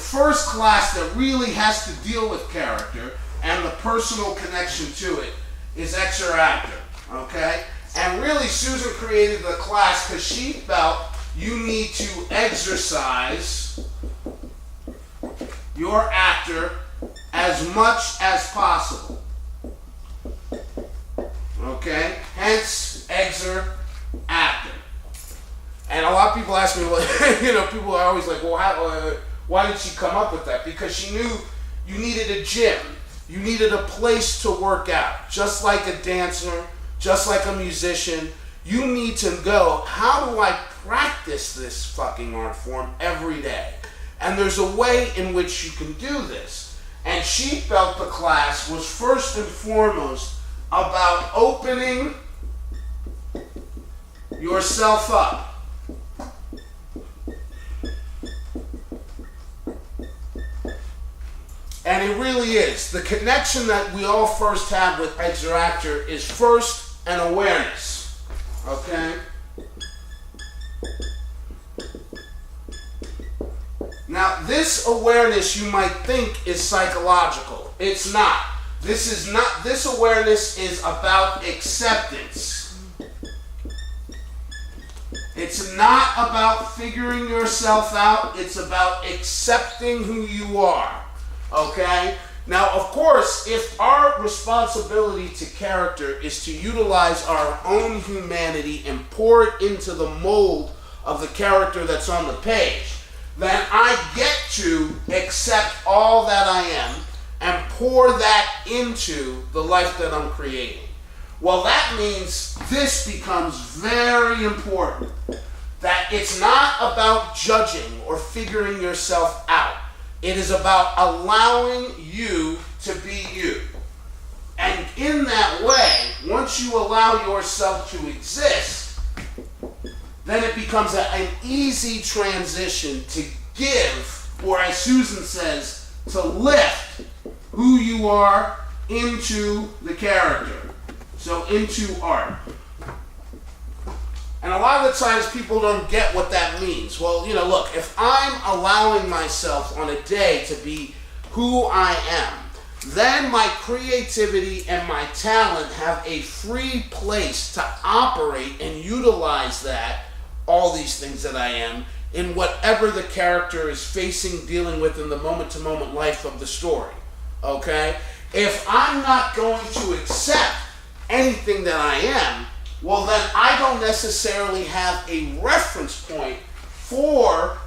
first class that really has to deal with character and the personal connection to it is EXER Actor, okay? And really, Susan created the class because she felt you need to exercise your actor as much as possible, okay? Hence, EXER Actor. And a lot of people ask me, well, you know, people are always like, well, why did she come up with that? Because she knew you needed a gym. You needed a place to work out. Just like a dancer, just like a musician, you need to go, how do I practice this fucking art form every day? And there's a way in which you can do this. And she felt the class was first and foremost about opening yourself up. And it really is. The connection that we all first have with EXER Actor is first an awareness. Okay? Now, this awareness you might think is psychological. It's not. This awareness is about acceptance. It's not about figuring yourself out. It's about accepting who you are. Okay? Now, of course, if our responsibility to character is to utilize our own humanity and pour it into the mold of the character that's on the page, then I get to accept all that I am and pour that into the life that I'm creating. Well, that means this becomes very important. That it's not about judging or figuring yourself out. It is about allowing you to be you. And in that way, once you allow yourself to exist, then it becomes an easy transition to give, or as Susan says, to lift who you are into the character. So into art. And a lot of the times people don't get what that means. Well, you know, look, if I'm allowing myself on a day to be who I am, then my creativity and my talent have a free place to operate and utilize that, all these things that I am, in whatever the character is facing, dealing with in the moment-to-moment life of the story. Okay? If I'm not going to accept anything that I am, well, then I don't necessarily have a reference point for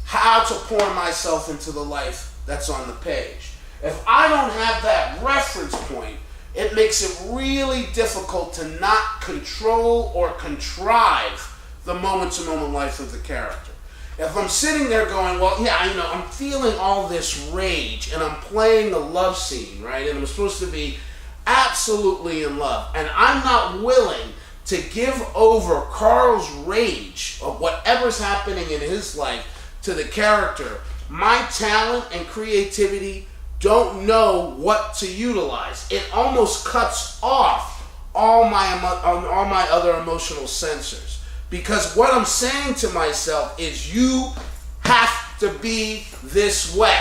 how to pour myself into the life that's on the page. If I don't have that reference point, it makes it really difficult to not control or contrive the moment-to-moment life of the character. If I'm sitting there going, well, yeah, you know, I'm feeling all this rage and I'm playing a love scene, right? And I'm supposed to be absolutely in love. And I'm not willing to give over Carl's rage of whatever's happening in his life to the character. My talent and creativity don't know what to utilize. It almost cuts off all my other emotional sensors. Because what I'm saying to myself is, you have to be this way.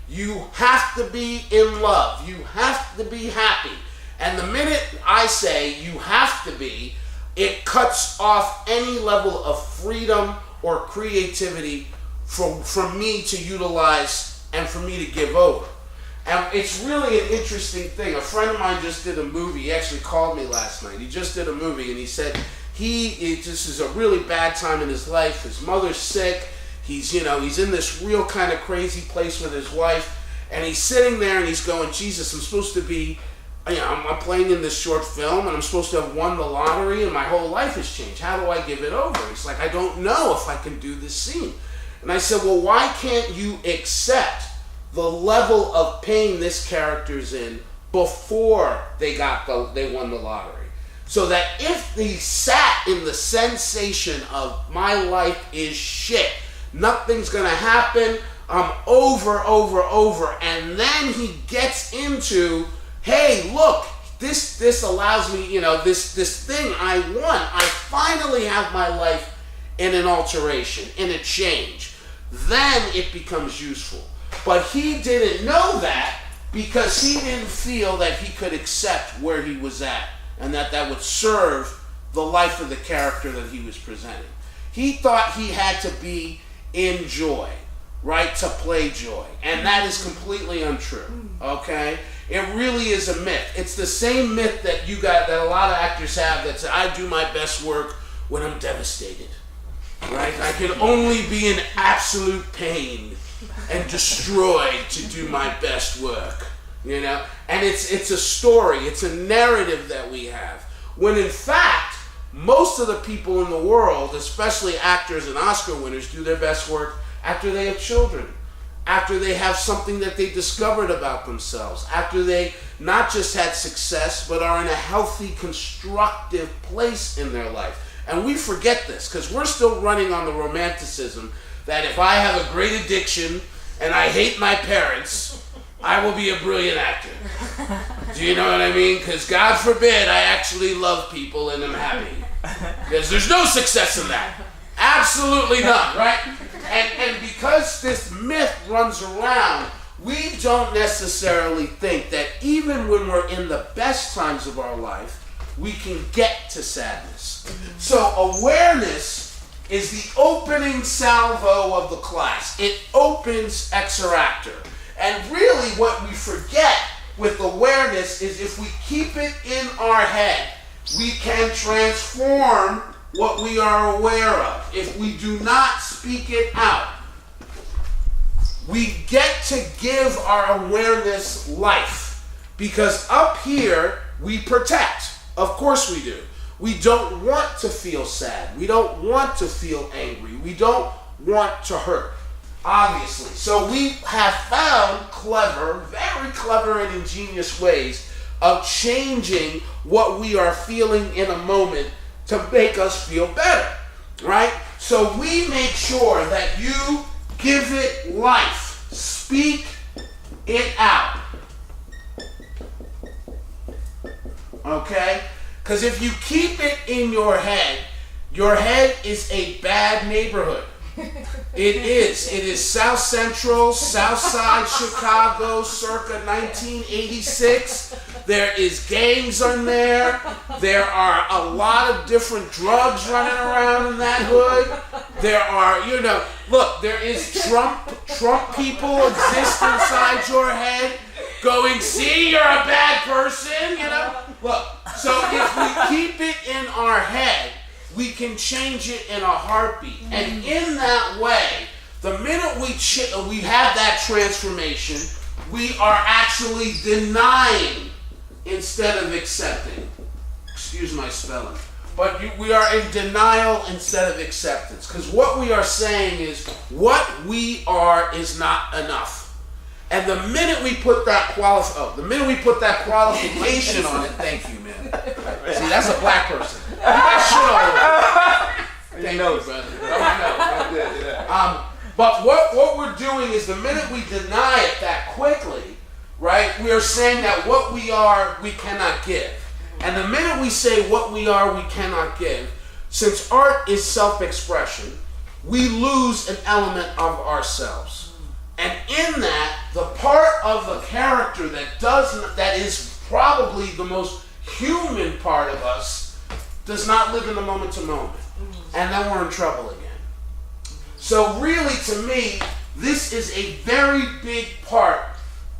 You have to be in love. You have to be happy. And the minute I say you have to be, it cuts off any level of freedom or creativity for me to utilize and for me to give over. And it's really an interesting thing. A friend of mine just did a movie. He actually called me last night. He just did a movie, and he said this is a really bad time in his life. His mother's sick. He's in this real kind of crazy place with his wife, and he's sitting there and he's going, Jesus, I'm supposed to be, I'm playing in this short film, and I'm supposed to have won the lottery, and my whole life has changed. How do I give it over? He's like, I don't know if I can do this scene. And I said, well, why can't you accept the level of pain this character's in before they won the lottery? So that if he sat in the sensation of my life is shit, nothing's gonna happen, I'm over, and then he gets into, hey, look, this allows me, this thing I won, I finally have my life in an alteration, in a change. Then it becomes useful. But he didn't know that because he didn't feel that he could accept where he was at and that would serve the life of the character that he was presenting. He thought he had to be in joy, right, to play joy. And that is completely untrue, okay? It really is a myth. It's the same myth that that a lot of actors have that say, I do my best work when I'm devastated, right? I can only be in absolute pain and destroyed to do my best work, you know? And it's a story, it's a narrative that we have. When in fact, most of the people in the world, especially actors and Oscar winners, do their best work after they have children, after they have something that they discovered about themselves, after they not just had success, but are in a healthy, constructive place in their life. And we forget this, because we're still running on the romanticism that if I have a great addiction and I hate my parents, I will be a brilliant actor. Do you know what I mean? Because God forbid I actually love people and am happy. Because there's no success in that. Absolutely none, right? And because this myth runs around, we don't necessarily think that even when we're in the best times of our life, we can get to sadness. So awareness is the opening salvo of the class. It opens EXER Actor. And really what we forget with awareness is if we keep it in our head, we can transform what we are aware of. If we do not speak it out, we get to give our awareness life. Because up here, we protect. Of course we do. We don't want to feel sad. We don't want to feel angry. We don't want to hurt, obviously. So we have found clever, very clever and ingenious ways of changing what we are feeling in a moment to make us feel better, right? So we make sure that you give it life. Speak it out. Okay? Because if you keep it in your head is a bad neighborhood. It is. It is South Central, South Side Chicago, circa 1986. There is gangs on there. There are a lot of different drugs running around in that hood. There are, look, there is Trump people exist inside your head going, see, you're a bad person, Look, so if we keep it in our head, we can change it in a heartbeat. And in that way, the minute we have that transformation, we are actually denying instead of accepting. Excuse my spelling. But we are in denial instead of acceptance. Because what we are saying is, what we are is not enough. And the minute we put that qualification on it, thank you, man. See, that's a black person. That shit all over. Thank you, brother. But what we're doing is the minute we deny it that quickly, right, we are saying that what we are, we cannot give. And the minute we say what we are, we cannot give, since art is self-expression, we lose an element of ourselves. And in that, the part of the character that is probably the most human part of us does not live in the moment to moment. And then we're in trouble again. So really, to me, this is a very big part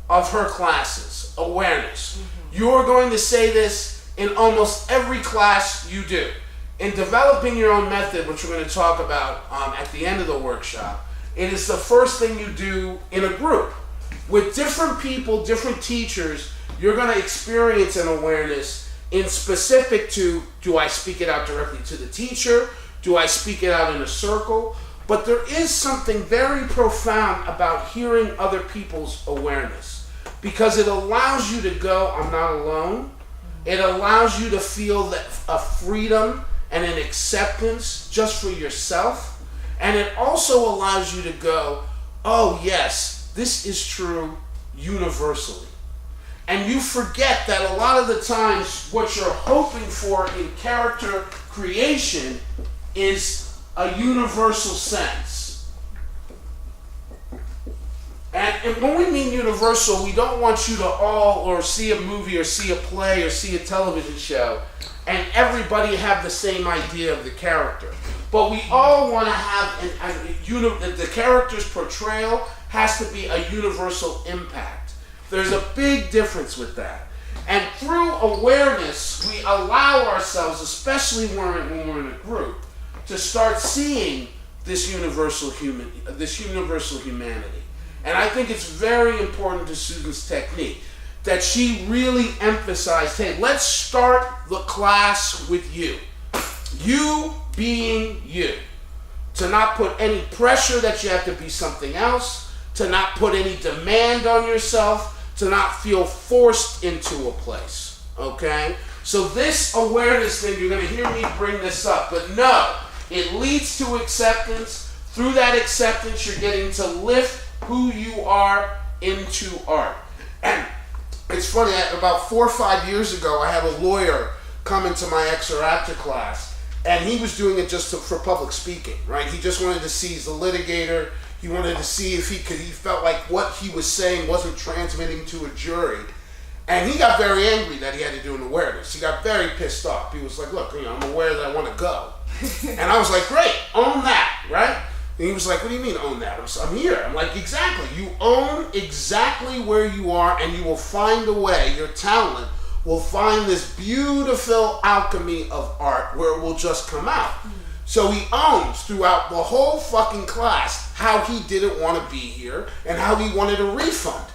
of her classes, awareness. You're going to say this in almost every class you do. In developing your own method, which we're going to talk about at the end of the workshop, it is the first thing you do in a group. With different people, different teachers, you're going to experience an awareness in specific to, do I speak it out directly to the teacher? Do I speak it out in a circle? But there is something very profound about hearing other people's awareness, because it allows you to go, I'm not alone. It allows you to feel a freedom and an acceptance just for yourself. And it also allows you to go, oh yes, this is true universally. And you forget that a lot of the times what you're hoping for in character creation is a universal sense. And And when we mean universal, we don't want you to all or see a movie or see a play or see a television show and everybody have the same idea of the character. But we all want to have the character's portrayal has to be a universal impact. There's a big difference with that. And through awareness, we allow ourselves, especially when we're in a group, to start seeing this universal humanity. And I think it's very important to Susan's technique that she really emphasized, hey, let's start the class with you. You being you. To not put any pressure that you have to be something else, to not put any demand on yourself, to not feel forced into a place, okay? So this awareness thing, you're going to hear me bring this up, but no, it leads to acceptance. Through that acceptance, you're getting to lift who you are into art. And it's funny, about 4 or 5 years ago, I had a lawyer come into my EXER Actor class, and he was doing it just for public speaking, right? He just wanted to see, he's a litigator, he wanted to see if he felt like what he was saying wasn't transmitting to a jury. And he got very angry that he had to do an awareness. He got very pissed off. He was like, look, I'm aware that I want to go. And I was like, great, own that, right? And he was like, what do you mean own that? I'm here. I'm like, exactly. You own exactly where you are, and you will find a way, your talent will find this beautiful alchemy of art where it will just come out. So he owns throughout the whole fucking class how he didn't want to be here and how he wanted a refund.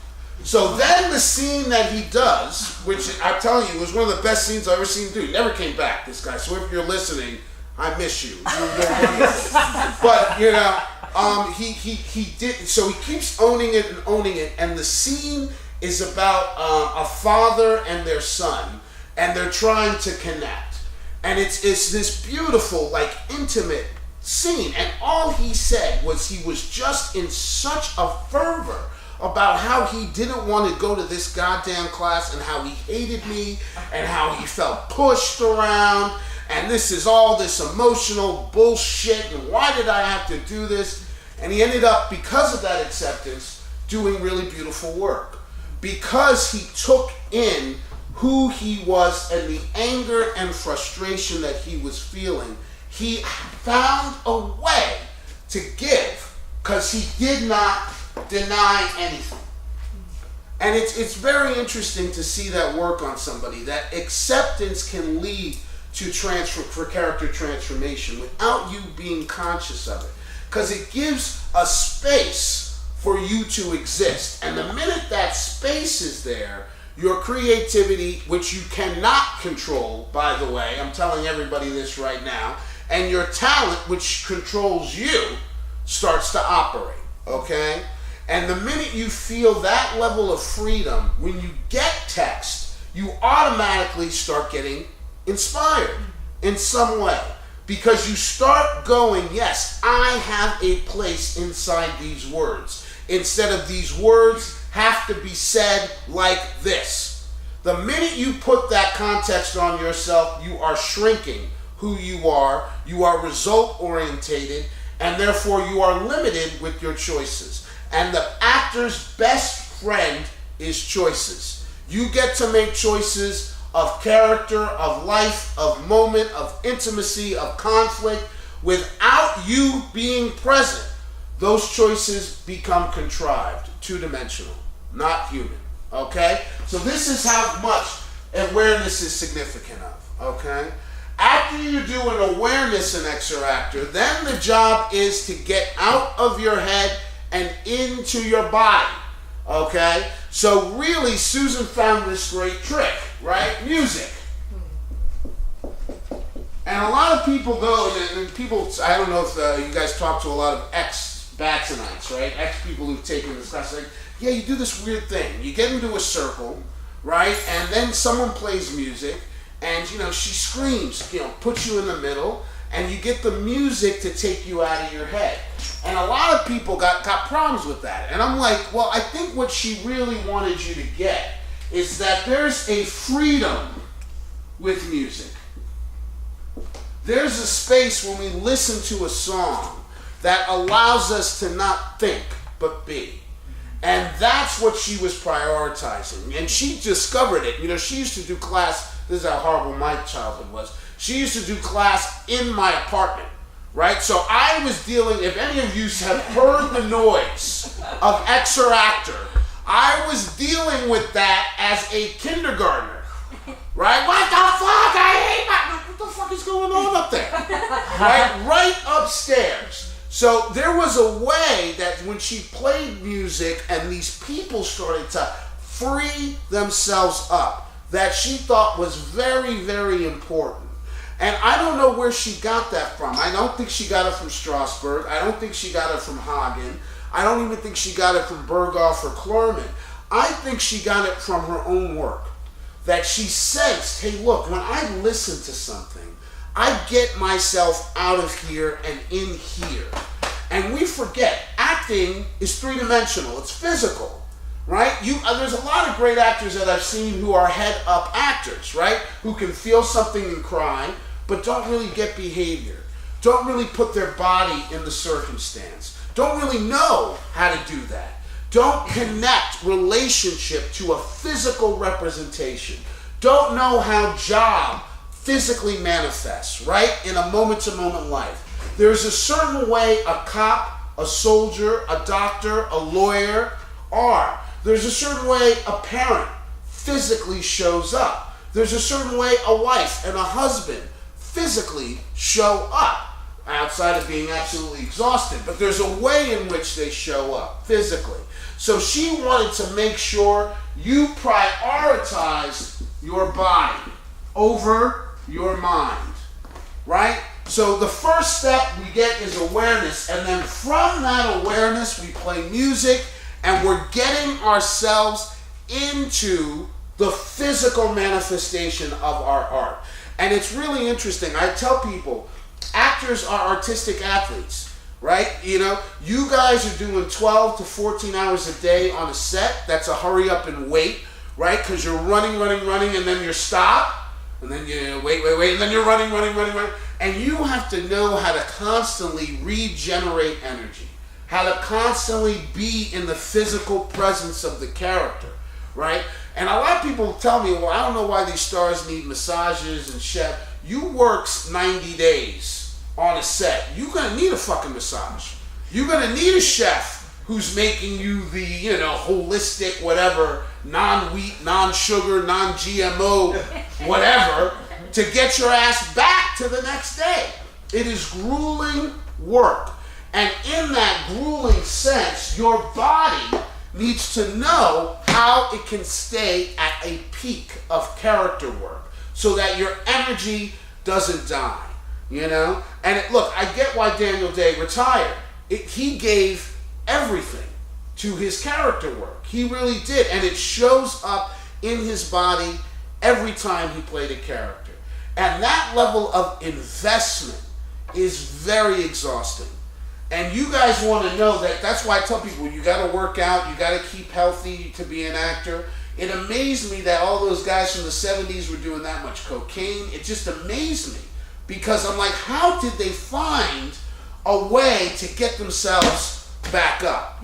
So then the scene that he does, which I'm telling you was one of the best scenes I've ever seen him do. He never came back, this guy. So if you're listening, I miss you. You're wonderful. But he did. So he keeps owning it, and the scene is about a father and their son, and they're trying to connect, and it's this beautiful, like, intimate scene. And all he said was he was just in such a fervor about how he didn't want to go to this goddamn class and how he hated me and how he felt pushed around. And this is all this emotional bullshit, and why did I have to do this? And he ended up, because of that acceptance, doing really beautiful work. Because he took in who he was and the anger and frustration that he was feeling, he found a way to give, because he did not deny anything. And it's very interesting to see that work on somebody, that acceptance can lead to for character transformation without you being conscious of it, because it gives a space for you to exist. And the minute that space is there, your creativity, which you cannot control, by the way, I'm telling everybody this right now, and your talent, which controls you, starts to operate, okay? And the minute you feel that level of freedom, when you get text, you automatically start getting inspired in some way, because you start going, yes, I have a place inside these words, instead of these words have to be said like this. The minute you put that context on yourself, you are shrinking who you are result orientated, and therefore you are limited with your choices. And the actor's best friend is choices. You get to make choices of character, of life, of moment, of intimacy, of conflict. Without you being present, those choices become contrived, two-dimensional, not human, okay? So this is how much awareness is significant of, okay? After you do an awareness in EXER Actor, then the job is to get out of your head and into your body, okay? So really, Susan found this great trick, right? Music. And a lot of people go, and people, I don't know if you guys talk to a lot of ex-Batsonites, right? Ex-people who've taken this class, like, yeah, you do this weird thing. You get into a circle, right? And then someone plays music, and, she screams, puts you in the middle, and you get the music to take you out of your head. And a lot of people got problems with that. And I'm like, well, I think what she really wanted you to get is that there's a freedom with music. There's a space when we listen to a song that allows us to not think, but be. And that's what she was prioritizing. And she discovered it. You know, she used to do class, this is how horrible my childhood was. She used to do class in my apartment, right? So I was dealing, if any of you have heard the noise of EXER Actor, I was dealing with that as a kindergartner, right? What the fuck? I hate my, what the fuck is going on up there? Right upstairs. So there was a way that when she played music and these people started to free themselves up, that she thought was very, very important. And I don't know where she got that from. I don't think she got it from Strasberg. I don't think she got it from Hagen. I don't even think she got it from Berghoff or Klerman. I think she got it from her own work. That she sensed, hey, look, when I listen to something, I get myself out of here and in here. And we forget, acting is three-dimensional. It's physical, right? There's a lot of great actors that I've seen who are head-up actors, right? Who can feel something and cry, but don't really get behavior. Don't really put their body in the circumstance. Don't really know how to do that. Don't connect relationship to a physical representation. Don't know how job physically manifests, right? In a moment-to-moment life. There's a certain way a cop, a soldier, a doctor, a lawyer are. There's a certain way a parent physically shows up. There's a certain way a wife and a husband physically show up, outside of being absolutely exhausted. But there's a way in which they show up physically. So she wanted to make sure you prioritize your body over your mind, right? So the first step we get is awareness, and then from that awareness we play music, and we're getting ourselves into the physical manifestation of our art. And it's really interesting. I tell people, actors are artistic athletes, right? You know, you guys are doing 12 to 14 hours a day on a set. That's a hurry up and wait, right? Because you're running, and then you stop. And then you wait, and then you're running. And you have to know how to constantly regenerate energy, how to constantly be in the physical presence of the character, right? And a lot of people tell me, well, I don't know why these stars need massages and chef. You work 90 days on a set. You're going to need a fucking massage. You're going to need a chef who's making you the, holistic, whatever, non-wheat, non-sugar, non-GMO, whatever, to get your ass back to the next day. It is grueling work. And in that grueling sense, your body needs to know how it can stay at a peak of character work so that your energy doesn't die, And look, I get why Daniel Day retired. He gave everything to his character work. He really did. And it shows up in his body every time he played a character. And that level of investment is very exhausting. And you guys want to know that. That's why I tell people, you got to work out, you got to keep healthy to be an actor. It amazed me that all those guys from the 70s were doing that much cocaine. It just amazed me. Because I'm like, how did they find a way to get themselves back up,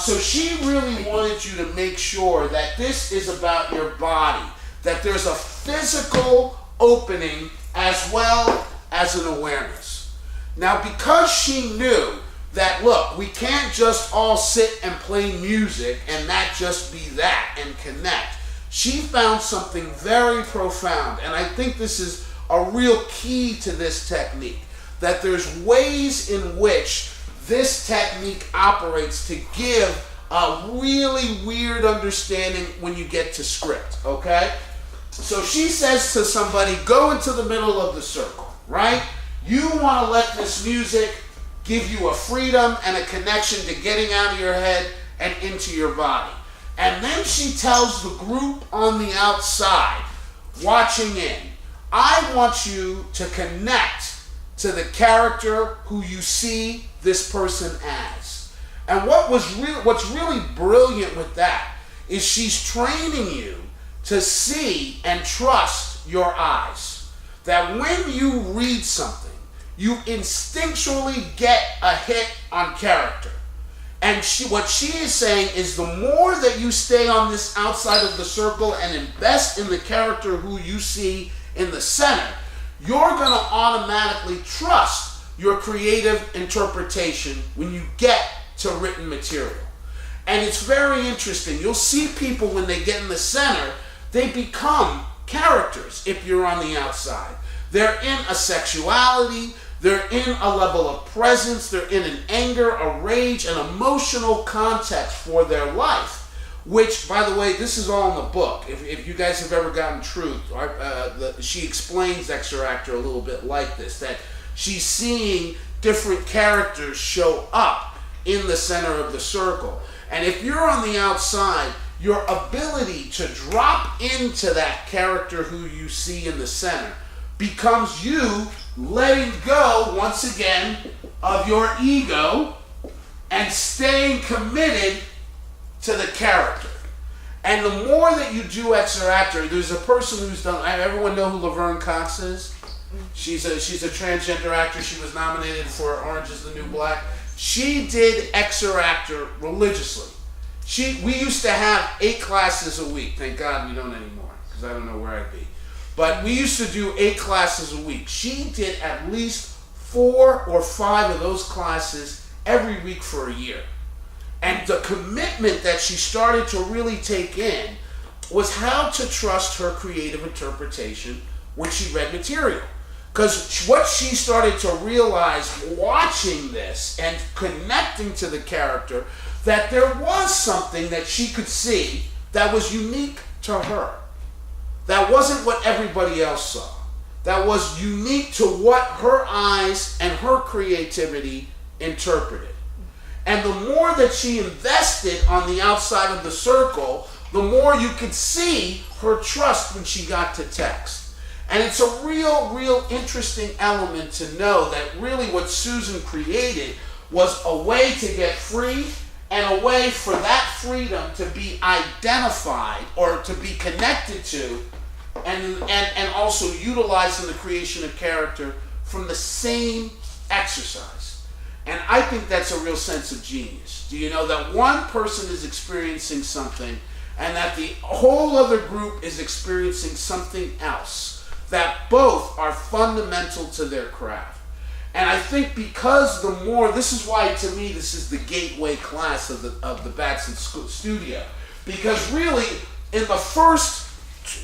So she really wanted you to make sure that this is about your body, that there's a physical opening as well as an awareness. Now, because she knew that, look, we can't just all sit and play music and that just be that and connect, she found something very profound. And I think this is a real key to this technique, that there's ways in which this technique operates to give a really weird understanding when you get to script, okay? So she says to somebody, go into the middle of the circle, right? You want to let this music give you a freedom and a connection to getting out of your head and into your body. And then she tells the group on the outside, watching in, I want you to connect to the character who you see this person as. And what's really brilliant with that is she's training you to see and trust your eyes. That when you read something, you instinctually get a hit on character. And what she is saying is the more that you stay on this outside of the circle and invest in the character who you see in the center, you're going to automatically trust your creative interpretation when you get to written material. And it's very interesting. You'll see people when they get in the center, they become characters if you're on the outside. They're in a sexuality, they're in a level of presence, they're in an anger, a rage, an emotional context for their life. Which, by the way, this is all in the book. If you guys have ever gotten Truth, she explains EXER Actor a little bit like this, that she's seeing different characters show up in the center of the circle. And if you're on the outside, your ability to drop into that character who you see in the center becomes you letting go, once again, of your ego and staying committed to the character. And the more that you do EXER Actor, there's a person who's done, everyone know who Laverne Cox is? She's a transgender actor. She was nominated for Orange is the New Black. She did EXER Actor religiously. We used to have 8 classes a week. Thank God we don't anymore, because I don't know where I'd be. But we used to do 8 classes a week. She did at least 4 or 5 of those classes every week for a year. And the commitment that she started to really take in was how to trust her creative interpretation when she read material. Because what she started to realize watching this and connecting to the character, that there was something that she could see that was unique to her. That wasn't what everybody else saw. That was unique to what her eyes and her creativity interpreted. And the more that she invested on the outside of the circle, the more you could see her trust when she got to text. And it's a real interesting element to know that really what Susan created was a way to get free and a way for that freedom to be identified or to be connected to and also utilized in the creation of character from the same exercise. And I think that's a real sense of genius. Do you know that one person is experiencing something and that the whole other group is experiencing something else, that both are fundamental to their craft? And I think because the more, this is why to me this is the gateway class of the Batson studio, because really in the first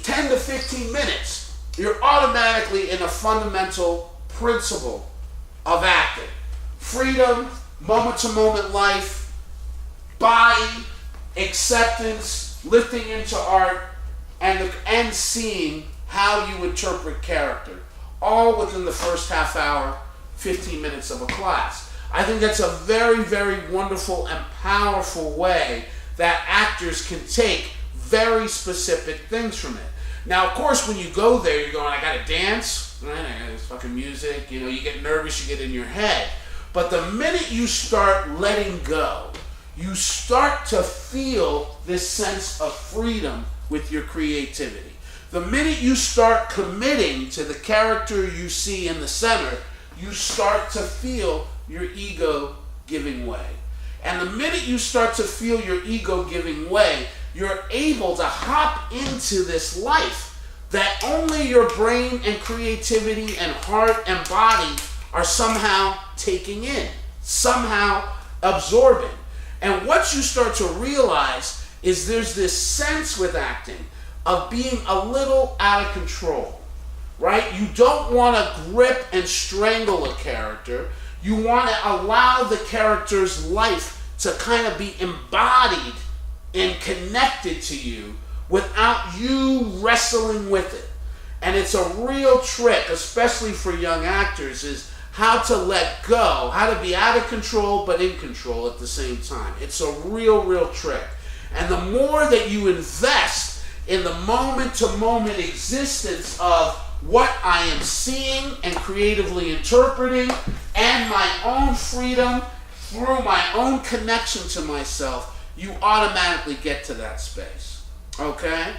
10 to 15 minutes, you're automatically in a fundamental principle of acting. Freedom, moment-to-moment life, body, acceptance, lifting into art, and seeing how you interpret character, all within the first half hour, 15 minutes of a class. I think that's a very wonderful and powerful way that actors can take very specific things from it. Now, of course, when you go there, you're going, I gotta dance, right? I got fucking music, you get nervous, you get in your head. But the minute you start letting go, you start to feel this sense of freedom with your creativity. The minute you start committing to the character you see in the center, you start to feel your ego giving way. And the minute you start to feel your ego giving way, you're able to hop into this life that only your brain and creativity and heart and body are somehow taking in, somehow absorbing. And what you start to realize is there's this sense with acting of being a little out of control, right? You don't want to grip and strangle a character. You want to allow the character's life to kind of be embodied and connected to you without you wrestling with it. And it's a real trick, especially for young actors, is how to let go, how to be out of control but in control at the same time. It's a real trick. And the more that you invest in the moment-to-moment existence of what I am seeing and creatively interpreting and my own freedom through my own connection to myself, you automatically get to that space, okay?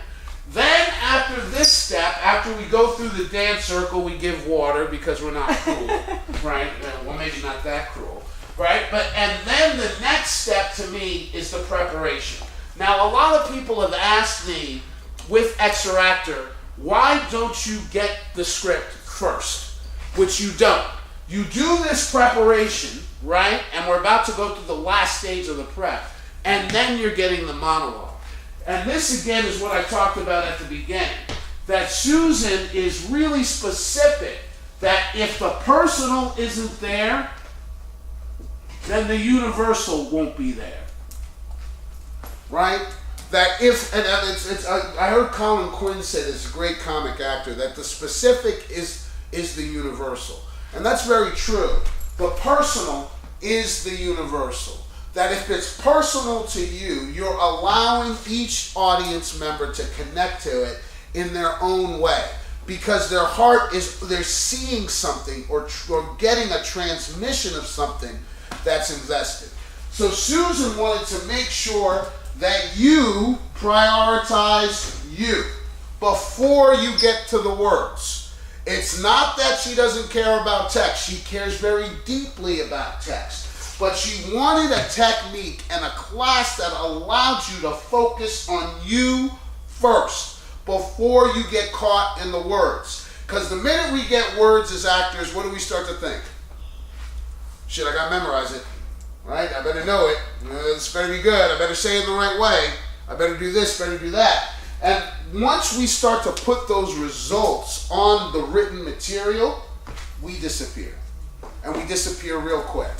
Then after this step, after we go through the dance circle, we give water because we're not cruel, right? Well, maybe not that cruel. right? And then the next step to me is the preparation. Now, a lot of people have asked me with EXER Actor, why don't you get the script first? Which you don't. You do this preparation, right? And we're about to go through the last stage of the prep, and then you're getting the monologue. And this again is what I talked about at the beginning, that Susan is really specific that if the personal isn't there, then the universal won't be there. Right? That if, and I heard Colin Quinn say this, a great comic actor, that the specific is the universal. And that's very true. The personal is the universal. That if it's personal to you, you're allowing each audience member to connect to it in their own way. Because their heart is, they're seeing something or getting a transmission of something that's invested. So Susan wanted to make sure that you prioritize you before you get to the words. It's not that she doesn't care about text. She cares very deeply about text. But she wanted a technique and a class that allowed you to focus on you first before you get caught in the words. Because the minute we get words as actors, what do we start to think? Shit, I gotta memorize it. Right? I better know it. This better be good. I better say it in the right way. I better do this, better do that. And once we start to put those results on the written material, we disappear. And we disappear real quick.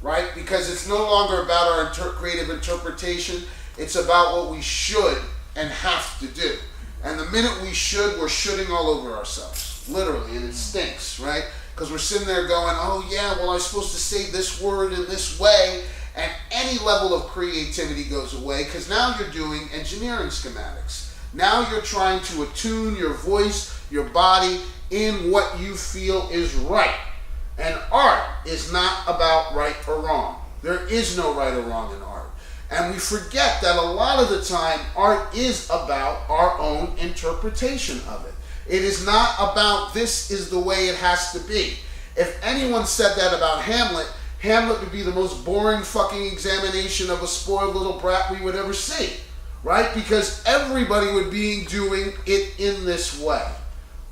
Right? Because it's no longer about our creative interpretation. It's about what we should and have to do. And the minute we should, we're shoulding all over ourselves. Literally. And it stinks. Right? Because we're sitting there going, oh yeah, well I'm supposed to say this word in this way, and any level of creativity goes away because now you're doing engineering schematics. Now you're trying to attune your voice, your body, in what you feel is right. And art is not about right or wrong. There is no right or wrong in art. And we forget that a lot of the time, art is about our own interpretation of it. It is not about this is the way it has to be. If anyone said that about Hamlet, Hamlet would be the most boring fucking examination of a spoiled little brat we would ever see. Right? Because everybody would be doing it in this way.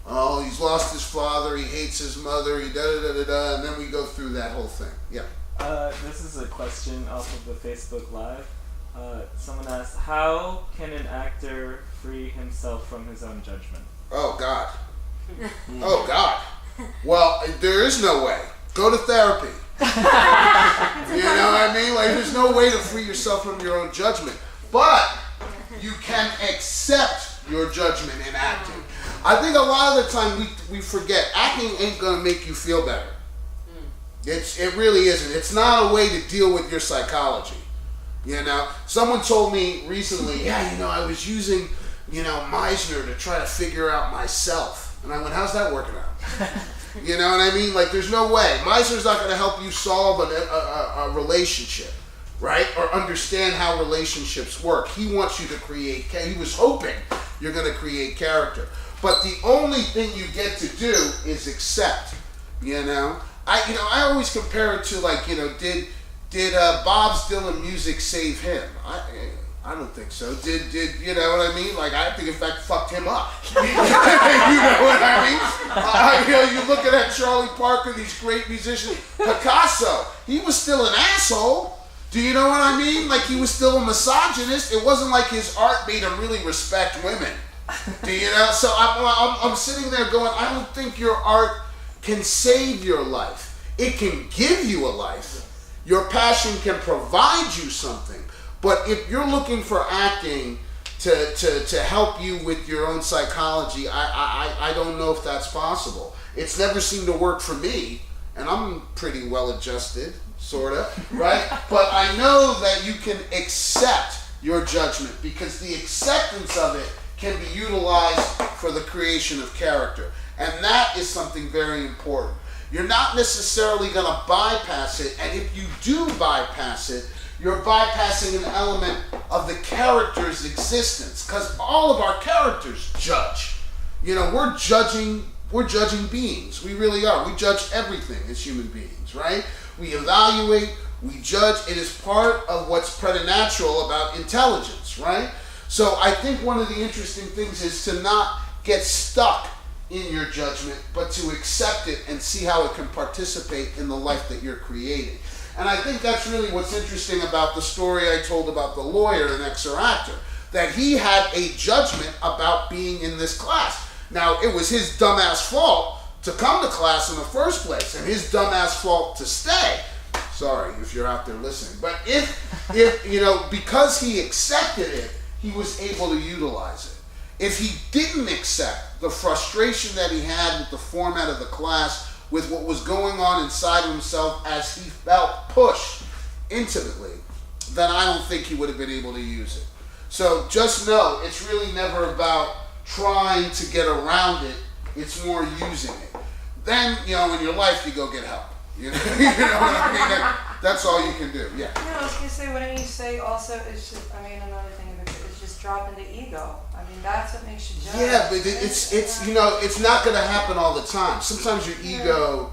Oh, he's lost his father, he hates his mother, he da-da-da-da-da, and then we go through that whole thing. Yeah. This is a question off of the Facebook Live. Someone asked, how can an actor free himself from his own judgment? Oh, God. Oh, God. Well, there is no way. Go to therapy. You know what I mean? Like, there's no way to free yourself from your own judgment. But you can accept your judgment in acting. I think a lot of the time we forget, acting ain't going to make you feel better. It really isn't. It's not a way to deal with your psychology. You know? Someone told me recently, yeah, I was using Meisner to try to figure out myself. And I went, how's that working out? You know what I mean? Like, there's no way. Meisner's not going to help you solve a relationship, right? Or understand how relationships work. He wants you to create, he was hoping you're going to create character. But the only thing you get to do is accept, I always compare it to, like, did Bob's Dylan music save him? I don't think so. Did you know what I mean? Like, I think in fact fucked him up. You know what I mean? You're looking at Charlie Parker, these great musicians. Picasso, he was still an asshole. Do you know what I mean? Like, he was still a misogynist. It wasn't like his art made him really respect women. Do you know? So I'm sitting there going, I don't think your art can save your life. It can give you a life. Your passion can provide you something. But if you're looking for acting to help you with your own psychology, I don't know if that's possible. It's never seemed to work for me, and I'm pretty well adjusted, sort of, right? But I know that you can accept your judgment because the acceptance of it can be utilized for the creation of character. And that is something very important. You're not necessarily going to bypass it, and if you do bypass it, you're bypassing an element of the character's existence, because all of our characters judge. We're judging beings. We really are. We judge everything as human beings, right? We evaluate, We judge. It is part of what's preternatural about intelligence, right? So I think one of the interesting things is to not get stuck in your judgment, but to accept it and see how it can participate in the life that you're creating. And I think that's really what's interesting about the story I told about the lawyer in EXER Actor, that he had a judgment about being in this class. Now, it was his dumbass fault to come to class in the first place, and his dumbass fault to stay. Sorry if you're out there listening. But if you know, because he accepted it, he was able to utilize it. If he didn't accept the frustration that he had with the format of the class, with what was going on inside of himself as he felt pushed intimately, then I don't think he would have been able to use it. So just know, it's really never about trying to get around it, it's more using it. Then, you know, in your life, you go get help. You know, you know what I mean? That's all you can do, yeah. No, I was going to say, wouldn't you say also, it's just, I mean, another thing of it is just dropping the ego. I mean, that's what makes you judge. Yeah, but it's you know, it's not going to happen all the time. Sometimes your ego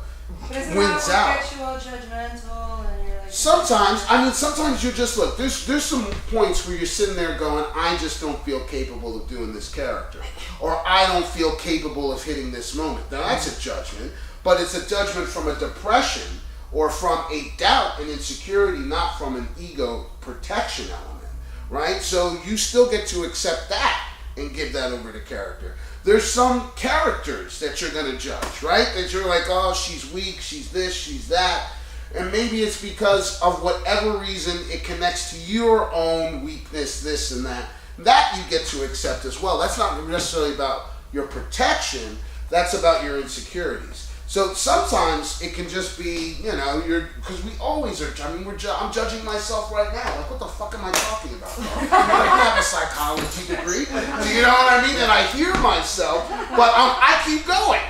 wins out. But isn't that what gets you all judgmental and you're like... Sometimes you're just, look, there's some points where you're sitting there going, I just don't feel capable of doing this character. Or I don't feel capable of hitting this moment. Now, that's a judgment, but it's a judgment from a depression or from a doubt and insecurity, not from an ego protection element, right? So you still get to accept that and give that over to character. There's some characters that you're going to judge, right? That you're like, oh, she's weak, she's this, she's that. And maybe it's because of whatever reason it connects to your own weakness, this and that. That you get to accept as well. That's not necessarily about your protection. That's about your insecurities. So sometimes it can just be, you know, because we always are, I mean, I'm judging myself right now. Like, what the fuck am I talking about? I have a psychology degree. You know what I mean? And I hear myself, but I keep going.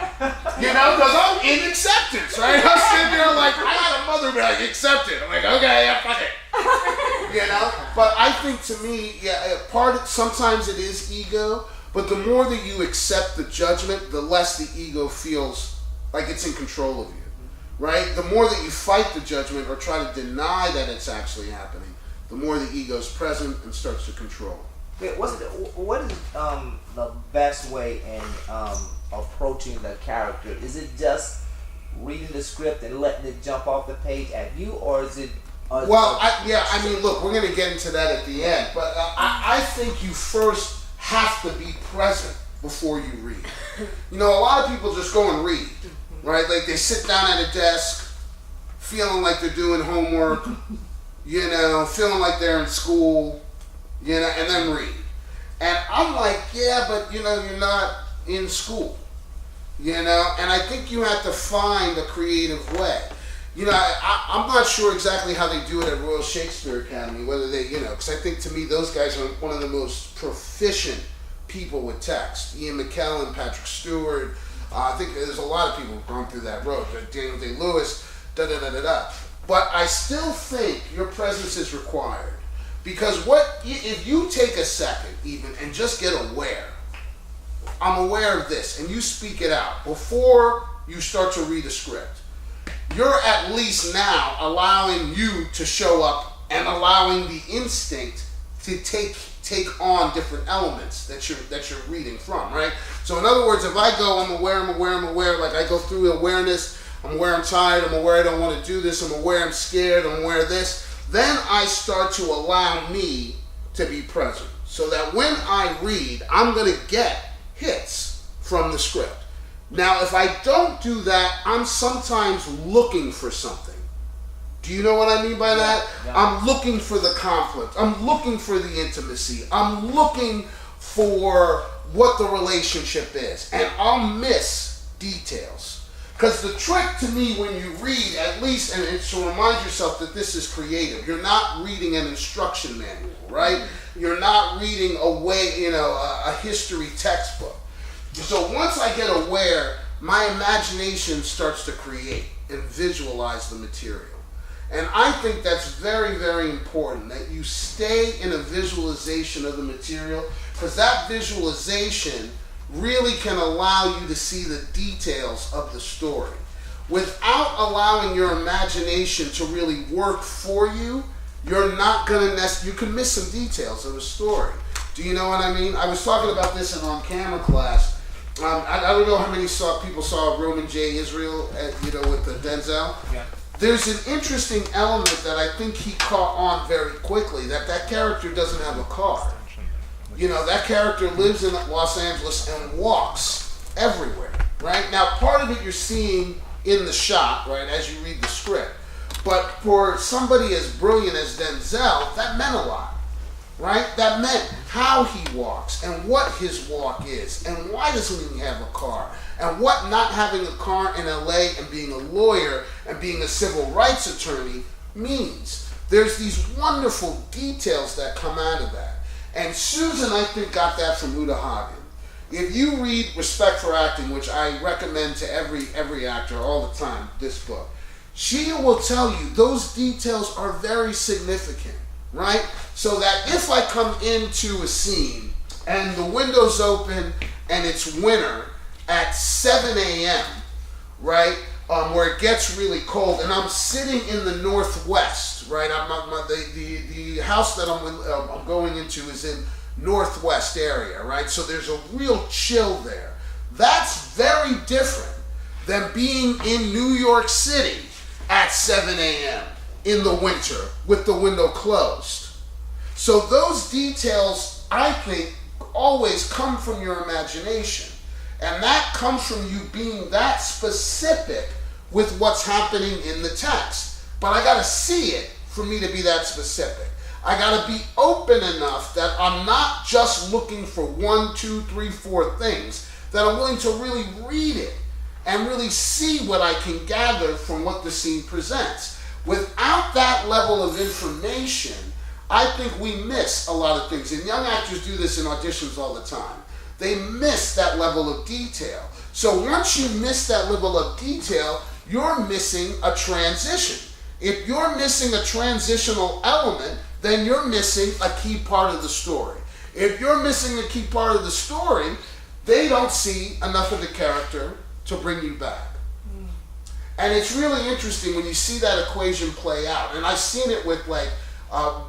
You know, because I'm in acceptance, right? I'm sitting there like, I had a mother be like, accept it. I'm like, okay, yeah, fuck it. You know? But I think to me, yeah, sometimes it is ego, but the more that you accept the judgment, the less the ego feels like it's in control of you, right? The more that you fight the judgment or try to deny that it's actually happening, the more the ego's present and starts to control. Yeah, what is the best way in approaching the character? Is it just reading the script and letting it jump off the page at you, or is it? I mean, look, we're going to get into that at the end, but I think you first have to be present before you read. You know, a lot of people just go and read, right? Like they sit down at a desk, feeling like they're doing homework, you know, feeling like they're in school, you know, and then read. And I'm like, yeah, but you know, you're not in school, you know, and I think you have to find a creative way. You know, I'm not sure exactly how they do it at Royal Shakespeare Academy, whether they, you know, because I think to me those guys are one of the most proficient people with text. Ian McKellen, Patrick Stewart, I think there's a lot of people who've gone through that road. Daniel Day-Lewis, da-da-da-da-da. But I still think your presence is required. Because if you take a second even and just get aware, I'm aware of this, and you speak it out before you start to read a script, you're at least now allowing you to show up and allowing the instinct to take on different elements that you're reading from, right? So in other words, if I go, I'm aware, like I go through awareness, I'm aware I'm tired, I'm aware I don't want to do this, I'm aware I'm scared, I'm aware of this, then I start to allow me to be present. So that when I read, I'm going to get hits from the script. Now, if I don't do that, I'm sometimes looking for something. Do you know what I mean by that? Yeah. I'm looking for the conflict. I'm looking for the intimacy. I'm looking for what the relationship is. And I'll miss details. Because the trick to me when you read, at least, and it's to remind yourself that this is creative. You're not reading an instruction manual, right? You're not reading a history textbook. So once I get aware, my imagination starts to create and visualize the material. And I think that's very, very important, that you stay in a visualization of the material, because that visualization really can allow you to see the details of the story. without allowing your imagination to really work for you, you're not gonna you can miss some details of a story. Do you know what I mean? I was talking about this in on-camera class. I don't know how many people saw Roman J. Israel, with the Denzel. Yeah. There's an interesting element that I think he caught on very quickly, that character doesn't have a car. That character lives in Los Angeles and walks everywhere, right? Now, part of it you're seeing in the shot, right, as you read the script. But for somebody as brilliant as Denzel, that meant a lot, right? That meant how he walks and what his walk is and why doesn't he have a car and what not having a car in LA and being a lawyer and being a civil rights attorney means. There's these wonderful details that come out of that. And Susan, I think, got that from Uta Hagen. If you read Respect for Acting, which I recommend to every actor all the time, this book, she will tell you those details are very significant, right? So that if I come into a scene and the window's open and it's winter at 7 a.m., right, where it gets really cold, and I'm sitting in the Northwest, right? The house that I'm going into is in Northwest area, right? So there's a real chill there. That's very different than being in New York City at 7 a.m. in the winter with the window closed. So those details, I think, always come from your imagination. And that comes from you being that specific with what's happening in the text. But I gotta see it for me to be that specific. I gotta be open enough that I'm not just looking for 1, 2, 3, 4 things, that I'm willing to really read it and really see what I can gather from what the scene presents. Without that level of information, I think we miss a lot of things. And young actors do this in auditions all the time. They miss that level of detail. So once you miss that level of detail, you're missing a transition. If you're missing a transitional element, then you're missing a key part of the story. If you're missing a key part of the story, they don't see enough of the character to bring you back. And it's really interesting when you see that equation play out. And I've seen it with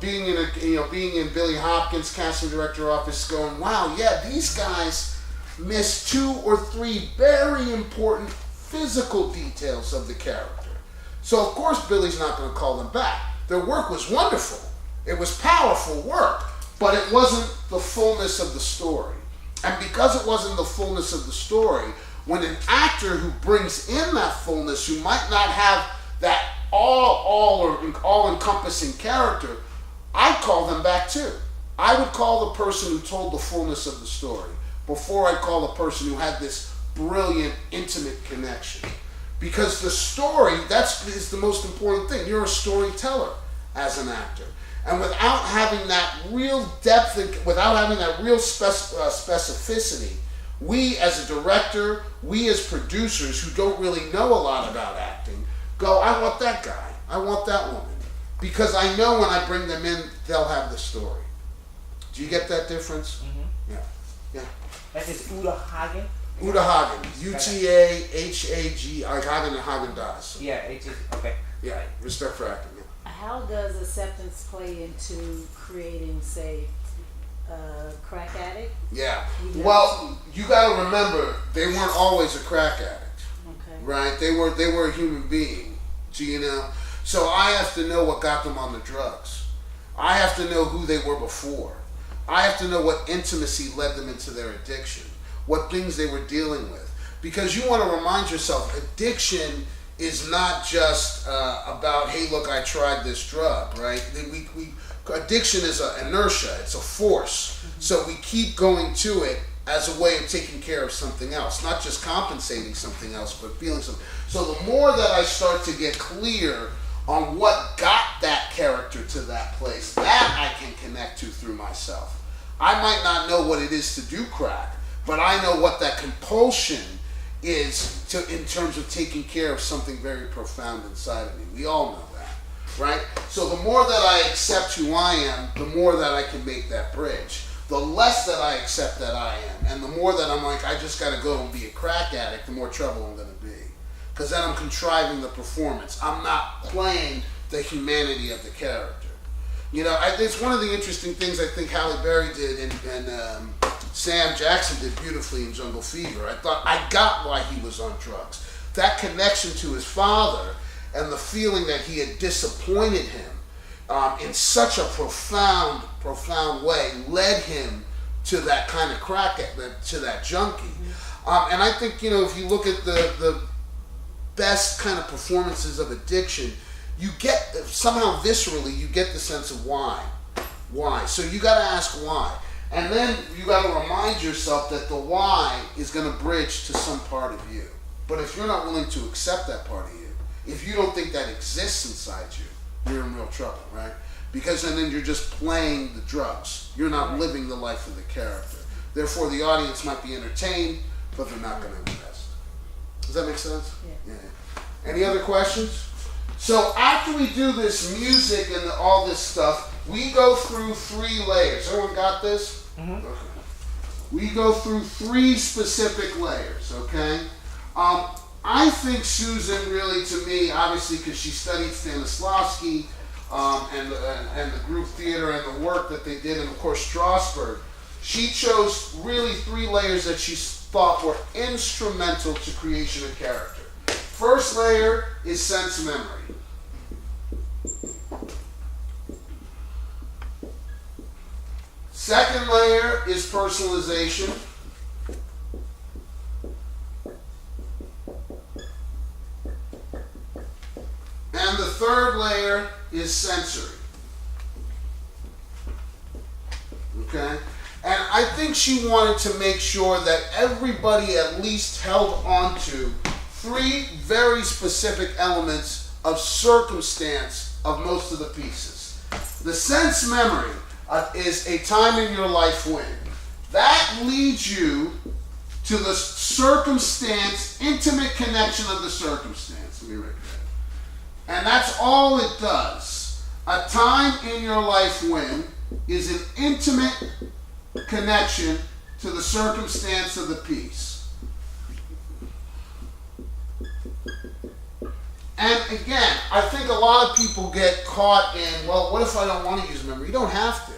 being in Billy Hopkins' casting director office, going, wow, yeah, these guys miss 2 or 3 very important physical details of the character. So of course Billy's not going to call them back. Their work was wonderful. It was powerful work, but it wasn't the fullness of the story. And because it wasn't the fullness of the story, when an actor who brings in that fullness, who might not have that all-encompassing character, I'd call them back too. I would call the person who told the fullness of the story before I'd call the person who had this brilliant, intimate connection. Because the story, is the most important thing. You're a storyteller as an actor. And without having that real depth, without having that real specificity, we as a director, we as producers who don't really know a lot about acting, go, I want that guy, I want that woman. Because I know when I bring them in, they'll have the story. Do you get that difference? Mm-hmm. Yeah. That is Uta Hagen? Uta Hagen. UTAHAG, Hagen and Hagen-Dazs. Yeah, okay. Yeah, Respect for Acting. Yeah. How does acceptance play into creating, say, crack addict? Yeah. Well, you got to remember, they weren't always a crack addict. Okay. Right? They were a human being. Do you know? So I have to know what got them on the drugs. I have to know who they were before. I have to know what intimacy led them into their addiction, what things they were dealing with. Because you want to remind yourself, addiction is not just about, hey, look, I tried this drug, right? Addiction is an inertia, it's a force. Mm-hmm. So we keep going to it as a way of taking care of something else, not just compensating something else, but feeling something. So the more that I start to get clear on what got that character to that place, that I can connect to through myself. I might not know what it is to do crack, but I know what that compulsion is in terms of taking care of something very profound inside of me. We all know that, right? So the more that I accept who I am, the more that I can make that bridge. The less that I accept that I am, and the more that I'm like, I just got to go and be a crack addict, the more trouble I'm going to be. because then I'm contriving the performance. I'm not playing the humanity of the character. You know, it's one of the interesting things I think Halle Berry did and Sam Jackson did beautifully in Jungle Fever. I thought I got why he was on drugs. That connection to his father and the feeling that he had disappointed him in such a profound way led him to that kind of crack, to that junkie. And I think, you know, if you look at the best kind of performances of addiction, you get, somehow viscerally, you get the sense of why. Why? So you got to ask why. And then you got to remind yourself that the why is going to bridge to some part of you. But if you're not willing to accept that part of you, if you don't think that exists inside you, you're in real trouble, right? Because then you're just playing the drugs. You're not living the life of the character. Therefore, the audience might be entertained, but they're not going to invest. Does that make sense? Yeah. Any other questions? So after we do this music and all this stuff, we go through 3 layers. Everyone got this? Mm-hmm. Okay. We go through 3 specific layers, okay? I think Susan really, to me, obviously because she studied Stanislavski and the group theater and the work that they did, and of course Strasberg, she chose really 3 layers that she thought were instrumental to creation of character. First layer is sense memory. Second layer is personalization. And the third layer is sensory. Okay? And I think she wanted to make sure that everybody at least held on to 3 very specific elements of circumstance of most of the pieces. The sense memory is a time in your life when. That leads you to the circumstance, intimate connection of the circumstance. Let me write that. And that's all it does. A time in your life when is an intimate connection to the circumstance of the piece. And again, I think a lot of people get caught in, well, what if I don't want to use memory? You don't have to.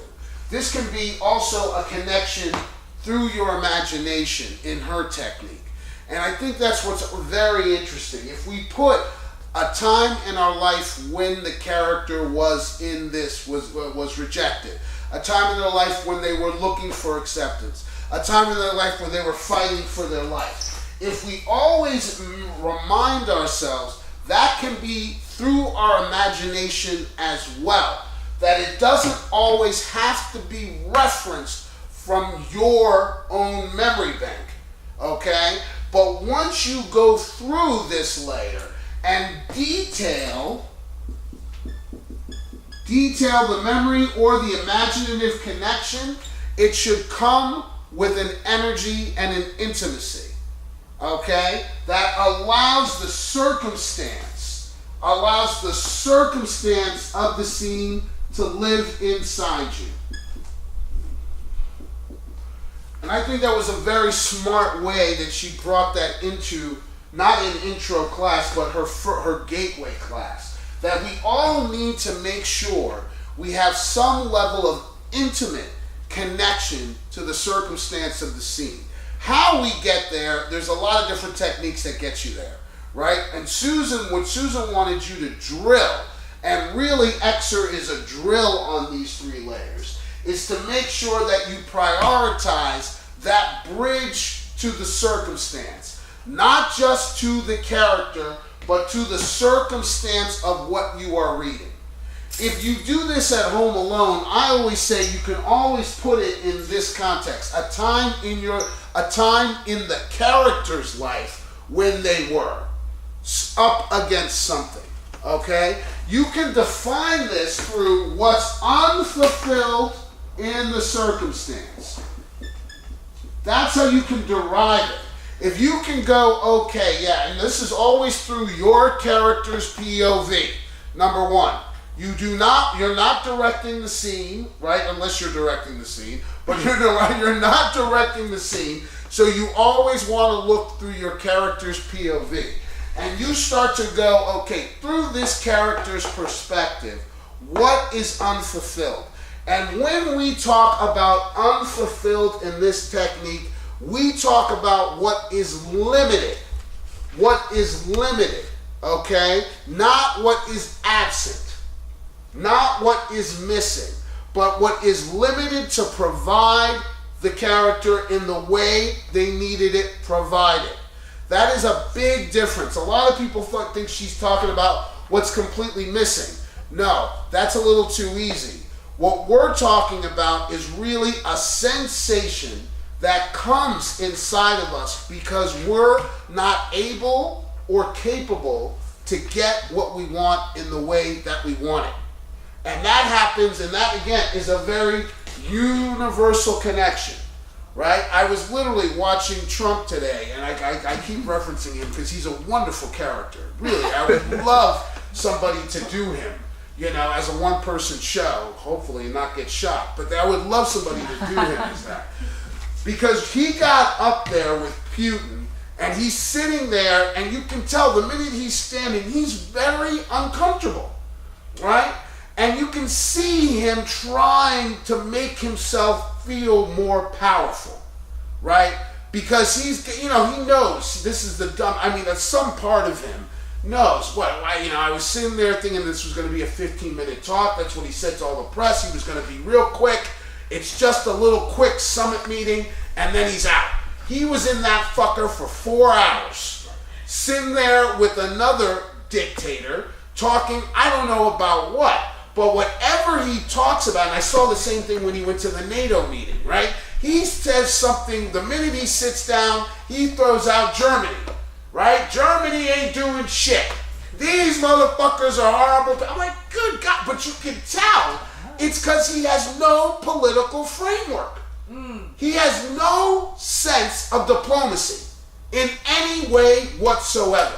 This can be also a connection through your imagination in her technique. And I think that's what's very interesting. If we put a time in our life when the character was in this, was rejected, a time in their life when they were looking for acceptance, a time in their life when they were fighting for their life. If we always remind ourselves, that can be through our imagination as well, that it doesn't always have to be referenced from your own memory bank, okay? But once you go through this layer and detail the memory or the imaginative connection, it should come with an energy and an intimacy, okay, that allows the circumstance of the scene to live inside you. And I think that was a very smart way that she brought that into, not an intro class, but her gateway class. That we all need to make sure we have some level of intimate connection to the circumstance of the scene. How we get there, there's a lot of different techniques that get you there, right? And what Susan wanted you to drill, and really EXER is a drill on these 3 layers, is to make sure that you prioritize that bridge to the circumstance. Not just to the character, but to the circumstance of what you are reading. If you do this at home alone, I always say you can always put it in this context. A time in the character's life when they were up against something. Okay? You can define this through what's unfulfilled in the circumstance. That's how you can derive it. If you can go, okay, yeah, and this is always through your character's POV. Number 1, you're not directing the scene, right? Unless you're directing the scene, but you're not directing the scene. So you always want to look through your character's POV. And you start to go, okay, through this character's perspective, what is unfulfilled? And when we talk about unfulfilled in this technique, we talk about what is limited. What is limited, okay? Not what is absent. Not what is missing. But what is limited to provide the character in the way they needed it provided. That is a big difference. A lot of people think she's talking about what's completely missing. No, that's a little too easy. What we're talking about is really a sensation that comes inside of us because we're not able or capable to get what we want in the way that we want it. And that happens, and that again is a very universal connection, right? I was literally watching Trump today, and I keep referencing him because he's a wonderful character. Really, I would love somebody to do him, you know, as a one-person show, hopefully, and not get shot. But I would love somebody to do him as that. Because he got up there with Putin, and he's sitting there, and you can tell the minute he's standing, he's very uncomfortable, right? And you can see him trying to make himself feel more powerful, right? Because he's, you know, he knows this is the dumb, I mean, some part of him knows what, I was sitting there thinking this was going to be a 15-minute talk. That's what he said to all the press. He was going to be real quick. It's just a little quick summit meeting, and then he's out. He was in that fucker for 4 hours, sitting there with another dictator, talking, I don't know about what, but whatever he talks about, and I saw the same thing when he went to the NATO meeting, right? He says something, the minute he sits down, he throws out Germany, right? Germany ain't doing shit. These motherfuckers are horrible. I'm like, good God, but you can tell it's because he has no political framework. He has no sense of diplomacy in any way whatsoever.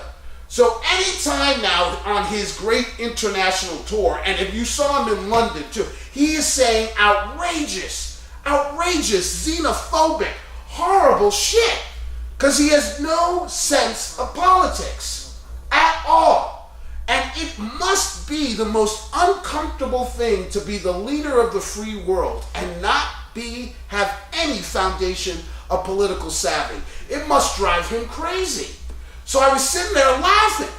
So anytime now on his great international tour, and if you saw him in London too, he is saying outrageous, xenophobic, horrible shit. Because he has no sense of politics at all. And it must be the most uncomfortable thing to be the leader of the free world and not have any foundation of political savvy. It must drive him crazy. So I was sitting there laughing.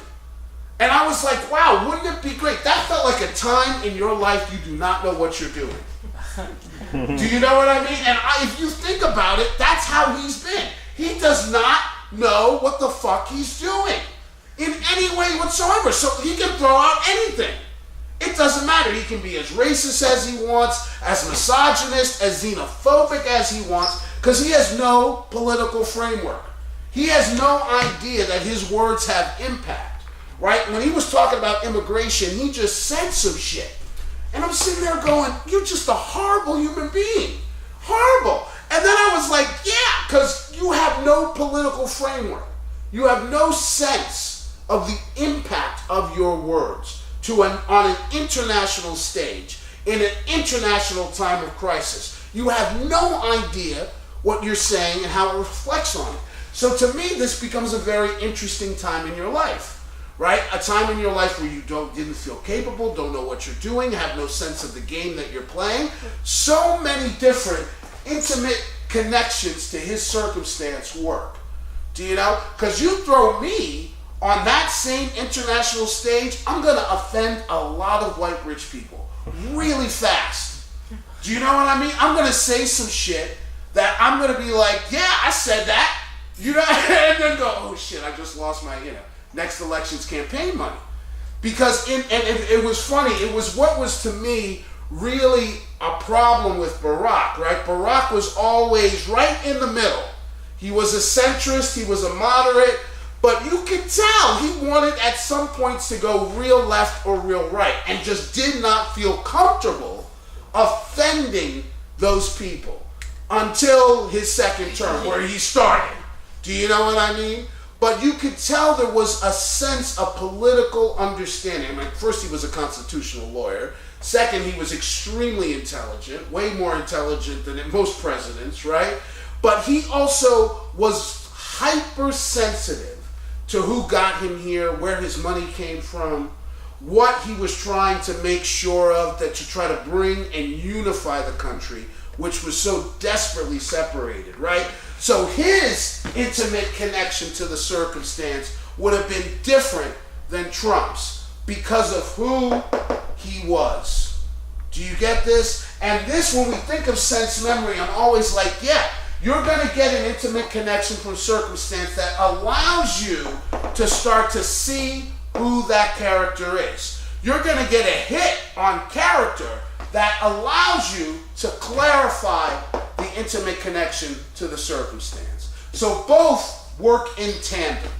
And I was like, wow, wouldn't it be great? That felt like a time in your life you do not know what you're doing. Do you know what I mean? And if you think about it, that's how he's been. He does not know what the fuck he's doing in any way whatsoever. So he can throw out anything. It doesn't matter. He can be as racist as he wants, as misogynist, as xenophobic as he wants, because he has no political framework. He has no idea that his words have impact, right? When he was talking about immigration, he just said some shit. And I'm sitting there going, you're just a horrible human being. Horrible. And then I was like, yeah, because you have no political framework. You have no sense of the impact of your words on an international stage, in an international time of crisis. You have no idea what you're saying and how it reflects on it. So to me, this becomes a very interesting time in your life, right? A time in your life where you didn't feel capable, don't know what you're doing, have no sense of the game that you're playing. So many different intimate connections to his circumstance work. Do you know? Because you throw me on that same international stage, I'm going to offend a lot of white rich people really fast. Do you know what I mean? I'm going to say some shit that I'm going to be like, yeah, I said that. You know, and then go, oh shit, I just lost my, next election's campaign money. Because, it was funny, it was what was to me really a problem with Barack, right? Barack was always right in the middle. He was a centrist, he was a moderate, but you could tell he wanted at some points to go real left or real right and just did not feel comfortable offending those people until his second term where he started. Do you know what I mean? But you could tell there was a sense of political understanding. I mean, first he was a constitutional lawyer. Second, he was extremely intelligent, way more intelligent than most presidents, right? But he also was hypersensitive to who got him here, where his money came from, what he was trying to make sure of, that to try to bring and unify the country, which was so desperately separated, right? So his intimate connection to the circumstance would have been different than Trump's because of who he was. Do you get this? And this, when we think of sense memory, I'm always like, yeah, you're going to get an intimate connection from circumstance that allows you to start to see who that character is. You're going to get a hit on character that allows you to clarify the intimate connection to the circumstance. So both work in tandem.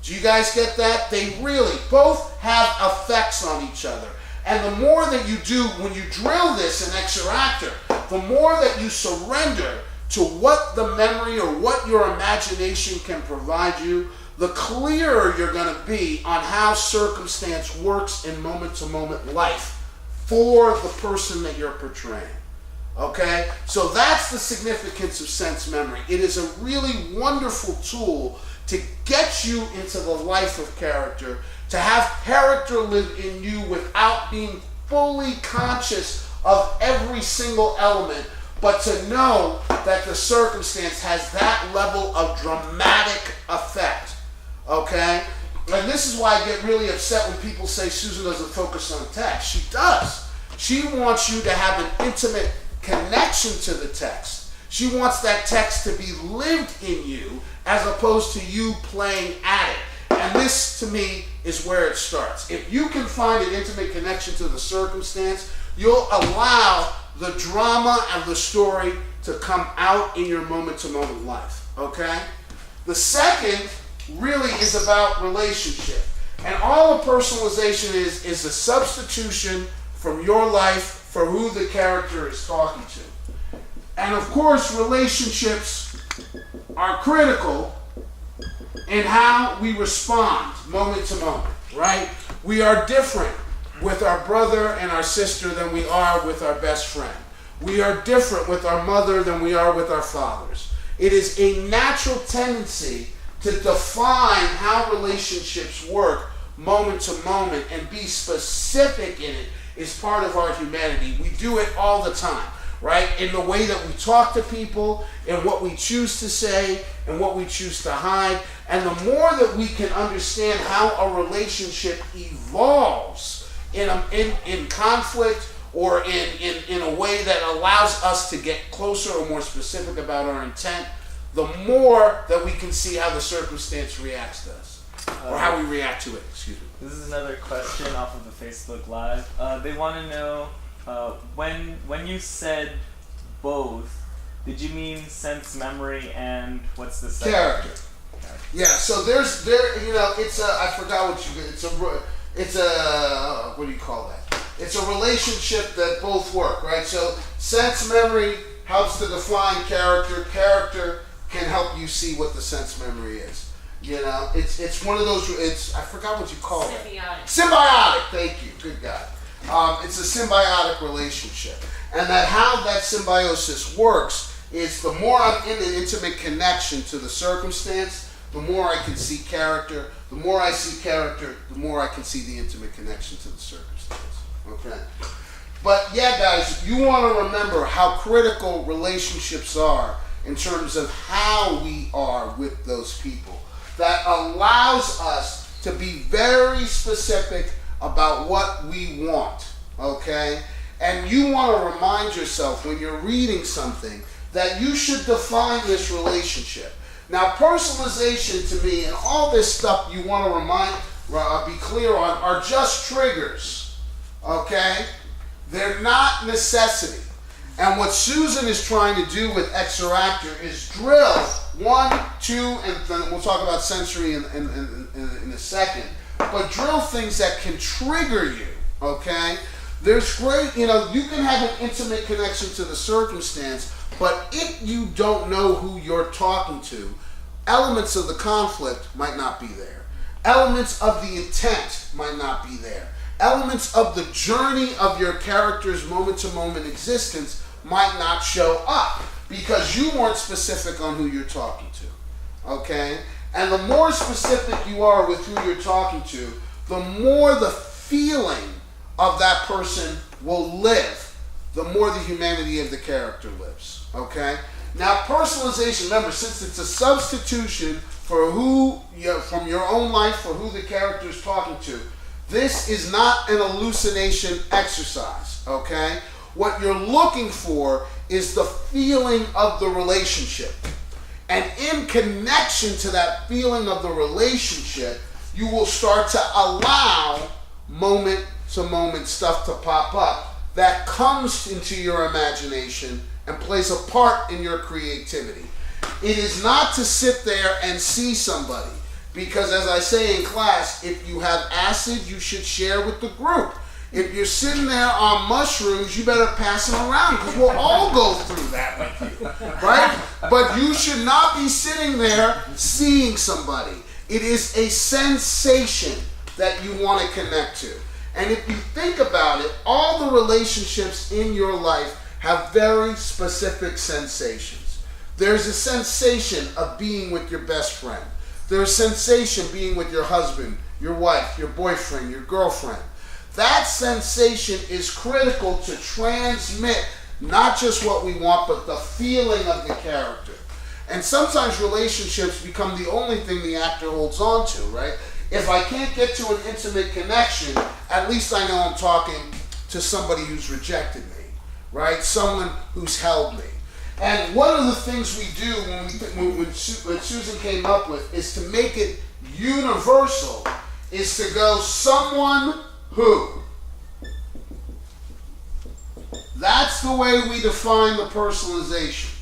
Do you guys get that? They really both have effects on each other. And the more that you do, when you drill this in EXER Actor, the more that you surrender to what the memory or what your imagination can provide you, the clearer you're going to be on how circumstance works in moment-to-moment life for the person that you're portraying. Okay? So that's the significance of sense memory. It is a really wonderful tool to get you into the life of character, to have character live in you without being fully conscious of every single element, but to know that the circumstance has that level of dramatic effect. Okay? And this is why I get really upset when people say Susan doesn't focus on text. She does. She wants you to have an intimate connection to the text. She wants that text to be lived in you as opposed to you playing at it. And this, to me, is where it starts. If you can find an intimate connection to the circumstance, you'll allow the drama of the story to come out in your moment-to-moment life. Okay? The second really is about relationship. And all of personalization is a substitution from your life for who the character is talking to. And of course, relationships are critical in how we respond moment to moment, right? We are different with our brother and our sister than we are with our best friend. We are different with our mother than we are with our fathers. It is a natural tendency to define how relationships work moment to moment and be specific in it is part of our humanity. We do it all the time, right? In the way that we talk to people, in what we choose to say, and what we choose to hide. And the more that we can understand how a relationship evolves in conflict or in a way that allows us to get closer or more specific about our intent, the more that we can see how the circumstance reacts to us, or how we react to it, excuse me. This is another question off of the Facebook Live. They want to know, when you said both, did you mean sense memory and what's the second? Character. Yeah, so it's I forgot what what do you call that? It's a relationship that both work, right? So sense memory helps to define character. Character can help you see what the sense memory is. You know, it's one of those. I forgot what you call it. Symbiotic. Thank you. Good God. It's a symbiotic relationship, and how that symbiosis works is the more I'm in an intimate connection to the circumstance, the more I can see character. The more I see character, the more I can see the intimate connection to the circumstance. Okay. But yeah, guys, you want to remember how critical relationships are in terms of how we are with those people. That allows us to be very specific about what we want, okay? And you want to remind yourself when you're reading something that you should define this relationship. Now, personalization to me and all this stuff you want to be clear on are just triggers, okay? They're not necessity. And what Susan is trying to do with EXER Actor is drill 1, 2, and then we'll talk about sensory in a second, but drill things that can trigger you, okay? There's great, you can have an intimate connection to the circumstance, but if you don't know who you're talking to, elements of the conflict might not be there. Elements of the intent might not be there. Elements of the journey of your character's moment-to-moment existence might not show up because you weren't specific on who you're talking to, okay? And the more specific you are with who you're talking to, the more the feeling of that person will live, the more the humanity of the character lives. Okay? Now, personalization, remember, since it's a substitution for from your own life for who the character is talking to, this is not an hallucination exercise. Okay? What you're looking for is the feeling of the relationship. And in connection to that feeling of the relationship, you will start to allow moment-to-moment stuff to pop up that comes into your imagination and plays a part in your creativity. It is not to sit there and see somebody, because as I say in class, if you have acid, you should share with the group. If you're sitting there on mushrooms, you better pass them around, because we'll all go through that with you, right? But you should not be sitting there seeing somebody. It is a sensation that you want to connect to. And if you think about it, all the relationships in your life have very specific sensations. There's a sensation of being with your best friend. There's a sensation being with your husband, your wife, your boyfriend, your girlfriend. That sensation is critical to transmit not just what we want, but the feeling of the character. And sometimes relationships become the only thing the actor holds on to, right? If I can't get to an intimate connection, at least I know I'm talking to somebody who's rejected me, right? Someone who's held me. And one of the things we do when Susan came up with is to make it universal, is to go someone who. That's the way we define the personalization,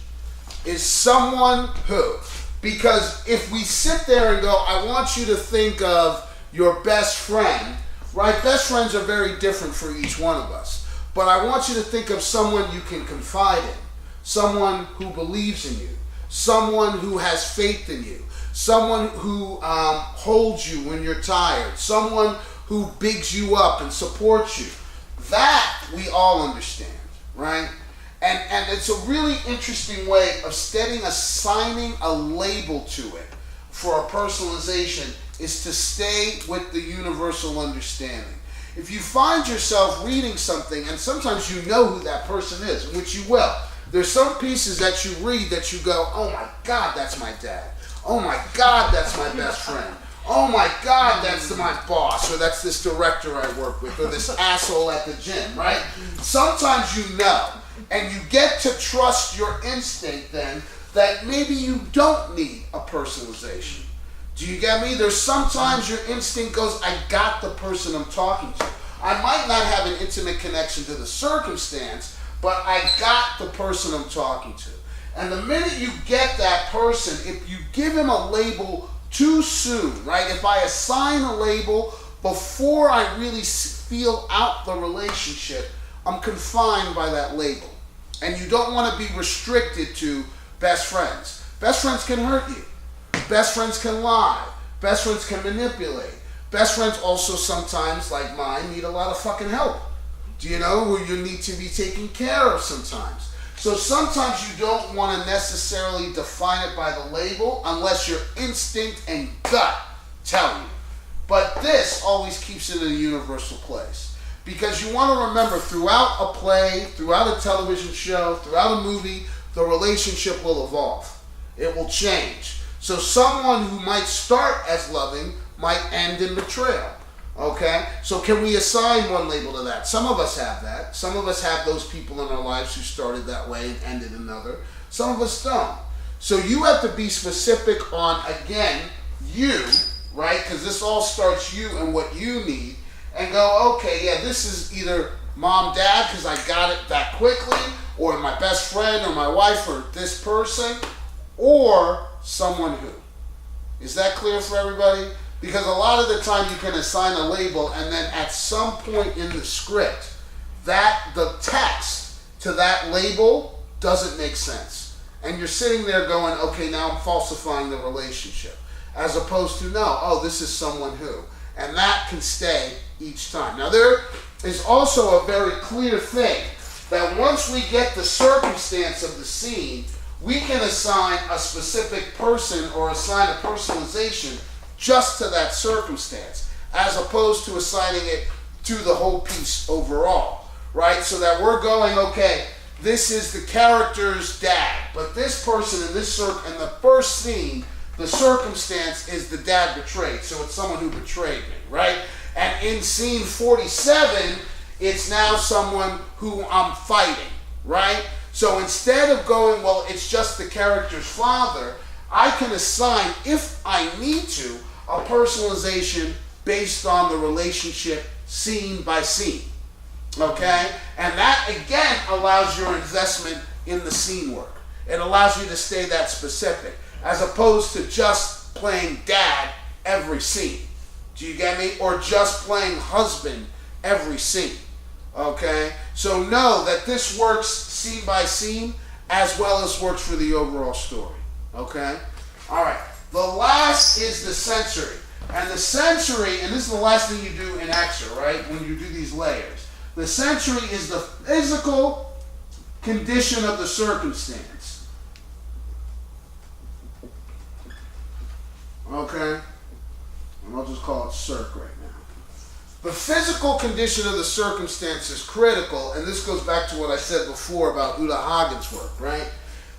is someone who. Because if we sit there and go, I want you to think of your best friend, right? Best friends are very different for each one of us. But I want you to think of someone you can confide in, someone who believes in you, someone who has faith in you, someone who holds you when you're tired, someone who bigs you up and supports you. That we all understand, right? And it's a really interesting way of assigning a label to it for a personalization, is to stay with the universal understanding. If you find yourself reading something, and sometimes you know who that person is, which you will. There's some pieces that you read that you go, oh my God, that's my dad. Oh my God, that's my best friend. Oh my God, that's my boss, or that's this director I work with, or this asshole at the gym, right? Sometimes you know, and you get to trust your instinct then that maybe you don't need a personalization. Do you get me? There's sometimes your instinct goes, I got the person I'm talking to. I might not have an intimate connection to the circumstance, but I got the person I'm talking to. And the minute you get that person, if you give him a label too soon, right? If I assign a label before I really feel out the relationship, I'm confined by that label. And you don't want to be restricted to best friends. Best friends can hurt you. Best friends can lie. Best friends can manipulate. Best friends also sometimes, like mine, need a lot of fucking help. Do you know? Who you need to be taken care of sometimes. So sometimes you don't want to necessarily define it by the label unless your instinct and gut tell you. But this always keeps it in a universal place. Because you want to remember, throughout a play, throughout a television show, throughout a movie, the relationship will evolve. It will change. So someone who might start as loving might end in betrayal. Okay? So can we assign one label to that? Some of us have that. Some of us have those people in our lives who started that way and ended another. Some of us don't. So you have to be specific on, again, you, right? Because this all starts you and what you need. And go, okay, yeah, this is either mom, dad, because I got it that quickly, or my best friend, or my wife, or this person, or someone who. Is that clear for everybody? Because a lot of the time you can assign a label, and then at some point in the script, that the text to that label doesn't make sense. And you're sitting there going, okay, now I'm falsifying the relationship. As opposed to, no, oh, this is someone who. And that can stay each time. Now there is also a very clear thing that once we get the circumstance of the scene, we can assign a specific person or assign a personalization just to that circumstance, as opposed to assigning it to the whole piece overall, right? So that we're going, okay, this is the character's dad, but this person in this in the first scene, the circumstance is the dad betrayed, so it's someone who betrayed me, right? And in scene 47, it's now someone who I'm fighting, right? So instead of going, well, it's just the character's father, I can assign, if I need to, a personalization based on the relationship scene by scene, okay? And that, again, allows your investment in the scene work. It allows you to stay that specific, as opposed to just playing dad every scene. Do you get me? Or just playing husband every scene, okay? So know that this works scene by scene as well as works for the overall story, okay? All right, the last is the sensory. And the sensory, and this is the last thing you do in EXER, right, when you do these layers. The sensory is the physical condition of the circumstance, okay? And I'll just call it circ right now. The physical condition of the circumstance is critical, and this goes back to what I said before about Uta Hagen's work, right?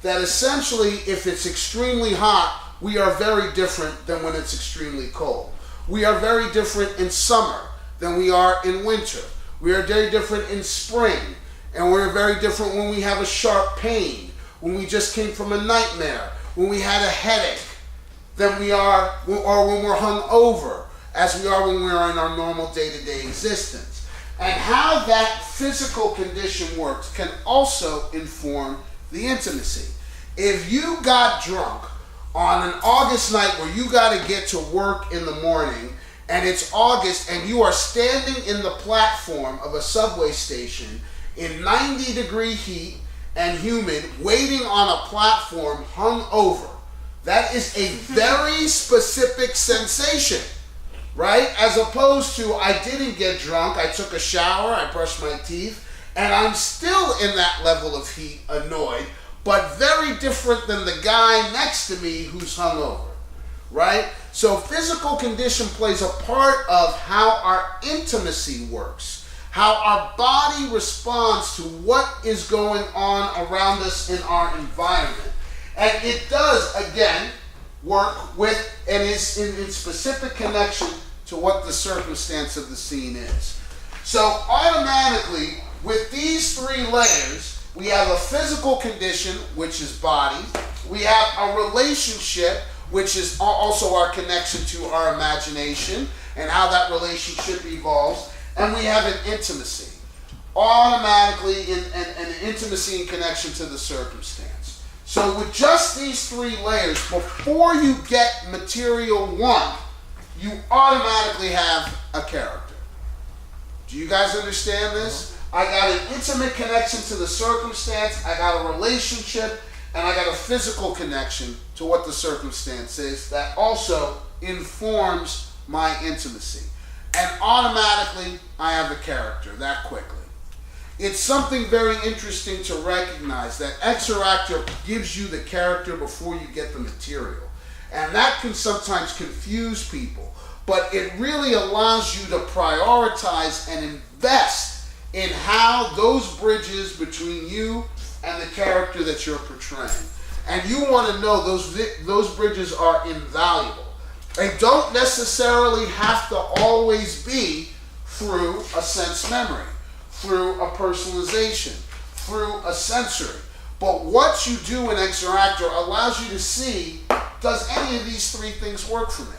That essentially, if it's extremely hot, we are very different than when it's extremely cold. We are very different in summer than we are in winter. We are very different in spring, and we're very different when we have a sharp pain, when we just came from a nightmare, when we had a headache, than we are, or when we're hung over, as we are when we're in our normal day-to-day existence. And how that physical condition works can also inform the intimacy. If you got drunk on an August night where you got to get to work in the morning, and it's August, and you are standing in the platform of a subway station in 90-degree heat and humid, waiting on a platform hung over, that is a very specific sensation, right? As opposed to, I didn't get drunk, I took a shower, I brushed my teeth, and I'm still in that level of heat, annoyed, but very different than the guy next to me who's hungover, right? So physical condition plays a part of how our intimacy works, how our body responds to what is going on around us in our environment. And it does, again, work with and is in specific connection to what the circumstance of the scene is. So automatically, with these three layers, we have a physical condition, which is body. We have a relationship, which is also our connection to our imagination and how that relationship evolves. And we have an intimacy, automatically an intimacy in connection to the circumstance. So with just these three layers, before you get material one, you automatically have a character. Do you guys understand this? I got an intimate connection to the circumstance, I got a relationship, and I got a physical connection to what the circumstance is that also informs my intimacy. And automatically, I have a character that quickly. It's something very interesting to recognize that EXER Actor gives you the character before you get the material. And that can sometimes confuse people, but it really allows you to prioritize and invest in how those bridges between you and the character that you're portraying. And you want to know those bridges are invaluable. They don't necessarily have to always be through a sense memory, through a personalization, through a sensory. But what you do in EXER Actor allows you to see, does any of these three things work for me?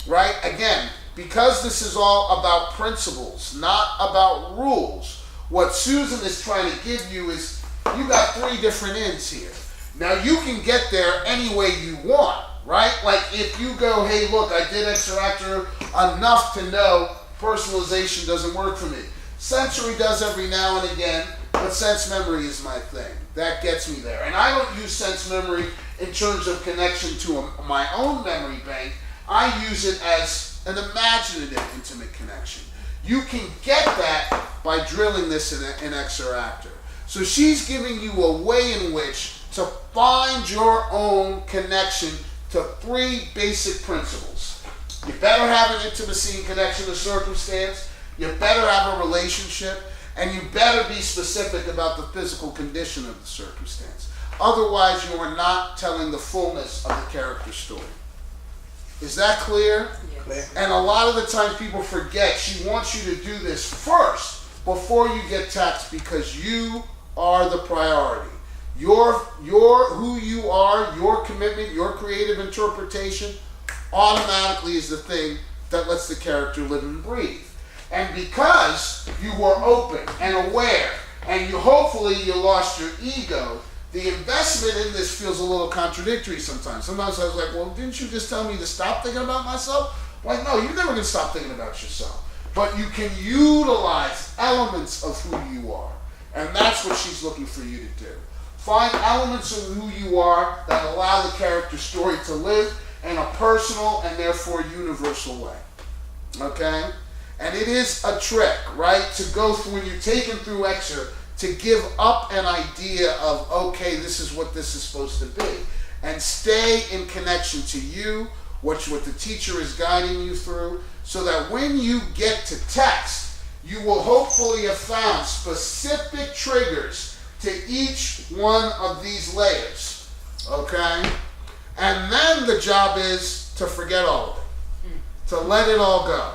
Right? Again, because this is all about principles, not about rules, what Susan is trying to give you is, you got three different ends here. Now you can get there any way you want, right? Like if you go, hey look, I did EXER Actor enough to know personalization doesn't work for me. Sensory does every now and again, but sense memory is my thing. That gets me there. And I don't use sense memory in terms of connection to my own memory bank. I use it as an imaginative intimate connection. You can get that by drilling this in EXER Actor. So she's giving you a way in which to find your own connection to 3 basic principles. You better have an intimacy and connection to circumstance, you better have a relationship, and you better be specific about the physical condition of the circumstance. Otherwise, you are not telling the fullness of the character story. Is that clear? Yes. Clear. And a lot of the times people forget she wants you to do this first before you get text, because you are the priority. Your who you are, your commitment, your creative interpretation automatically is the thing that lets the character live and breathe. And because you were open and aware, and hopefully you lost your ego, the investment in this feels a little contradictory sometimes. Sometimes I was like, well, didn't you just tell me to stop thinking about myself? Like, no, you're never going to stop thinking about yourself. But you can utilize elements of who you are. And that's what she's looking for you to do. Find elements of who you are that allow the character story to live in a personal and therefore universal way. Okay? And it is a trick, right? To go through, when you're taken through EXER, to give up an idea of, okay, this is what this is supposed to be. And stay in connection to you, what the teacher is guiding you through, so that when you get to text, you will hopefully have found specific triggers to each one of these layers. Okay? And then the job is to forget all of it. To let it all go.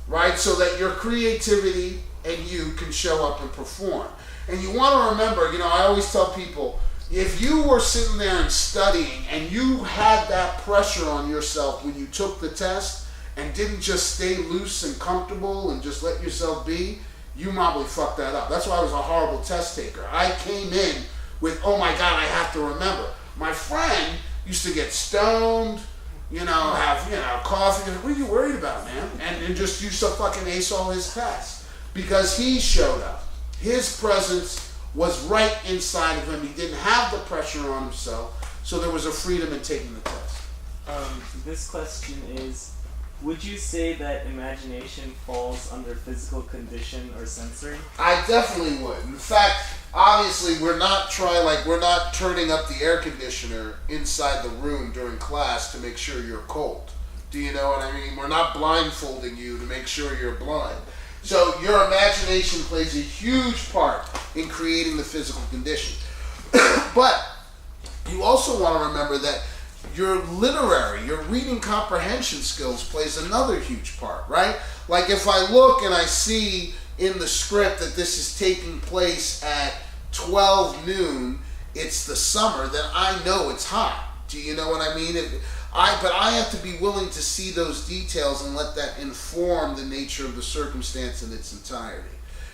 Right? So that your creativity and you can show up and perform. And you want to remember, I always tell people, if you were sitting there and studying and you had that pressure on yourself when you took the test and didn't just stay loose and comfortable and just let yourself be, you probably fucked that up. That's why I was a horrible test taker. I came in with, oh my God, I have to remember. My friend used to get stoned, have, coffee. What are you worried about, man? And just used to fucking ace all his tests because he showed up. His presence was right inside of him. He didn't have the pressure on himself, so there was a freedom in taking the test. This question is, would you say that imagination falls under physical condition or sensory? I definitely would. In fact, obviously, we're not turning up the air conditioner inside the room during class to make sure you're cold. Do you know what I mean? We're not blindfolding you to make sure you're blind. So your imagination plays a huge part in creating the physical condition. But you also want to remember that your reading comprehension skills plays another huge part, right? Like if I look and I see in the script that this is taking place at 12 noon, it's the summer, then I know it's hot. Do you know what I mean? But I have to be willing to see those details and let that inform the nature of the circumstance in its entirety.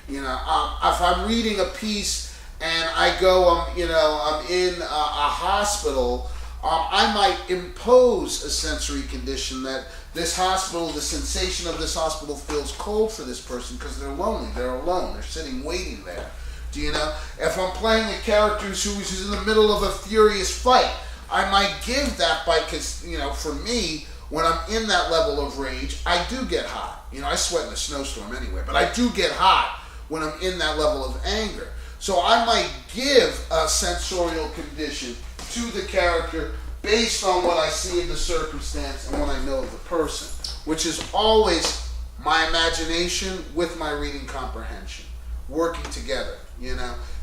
If I'm reading a piece and I go, I'm in a hospital, I might impose a sensory condition that this hospital, the sensation of this hospital feels cold for this person because they're lonely, they're alone, they're sitting waiting there. Do you know? If I'm playing a character who's in the middle of a furious fight, I might give that because, for me, when I'm in that level of rage, I do get hot. I sweat in a snowstorm anyway, but I do get hot when I'm in that level of anger. So I might give a sensorial condition to the character based on what I see in the circumstance and what I know of the person, which is always my imagination with my reading comprehension, working together,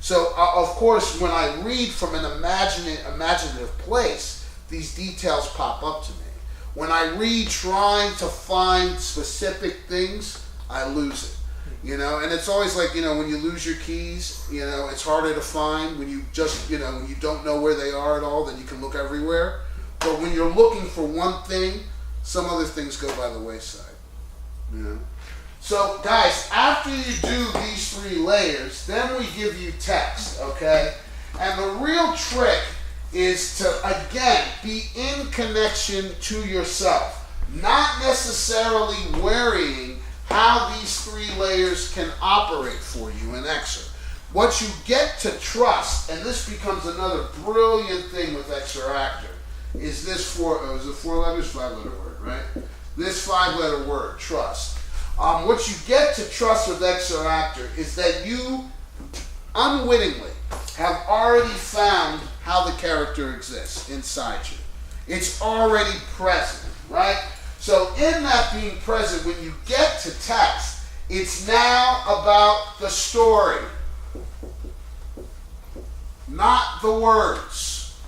So, of course, when I read from an imaginative place, these details pop up to me. When I read trying to find specific things, I lose it. And it's always like, when you lose your keys, it's harder to find. When you just, when you don't know where they are at all, then you can look everywhere. But when you're looking for one thing, some other things go by the wayside. So, guys, after you do these 3 layers, then we give you text, okay? And the real trick is to, again, be in connection to yourself, not necessarily worrying how these 3 layers can operate for you in EXER. What you get to trust, and this becomes another brilliant thing with EXER Actor, is this is it 4 letters, 5-letter word, right? This 5-letter word, trust. What you get to trust with EXER Actor is that you unwittingly, have already found how the character exists inside you. It's already present, right? So in that being present, when you get to text, it's now about the story, not the words.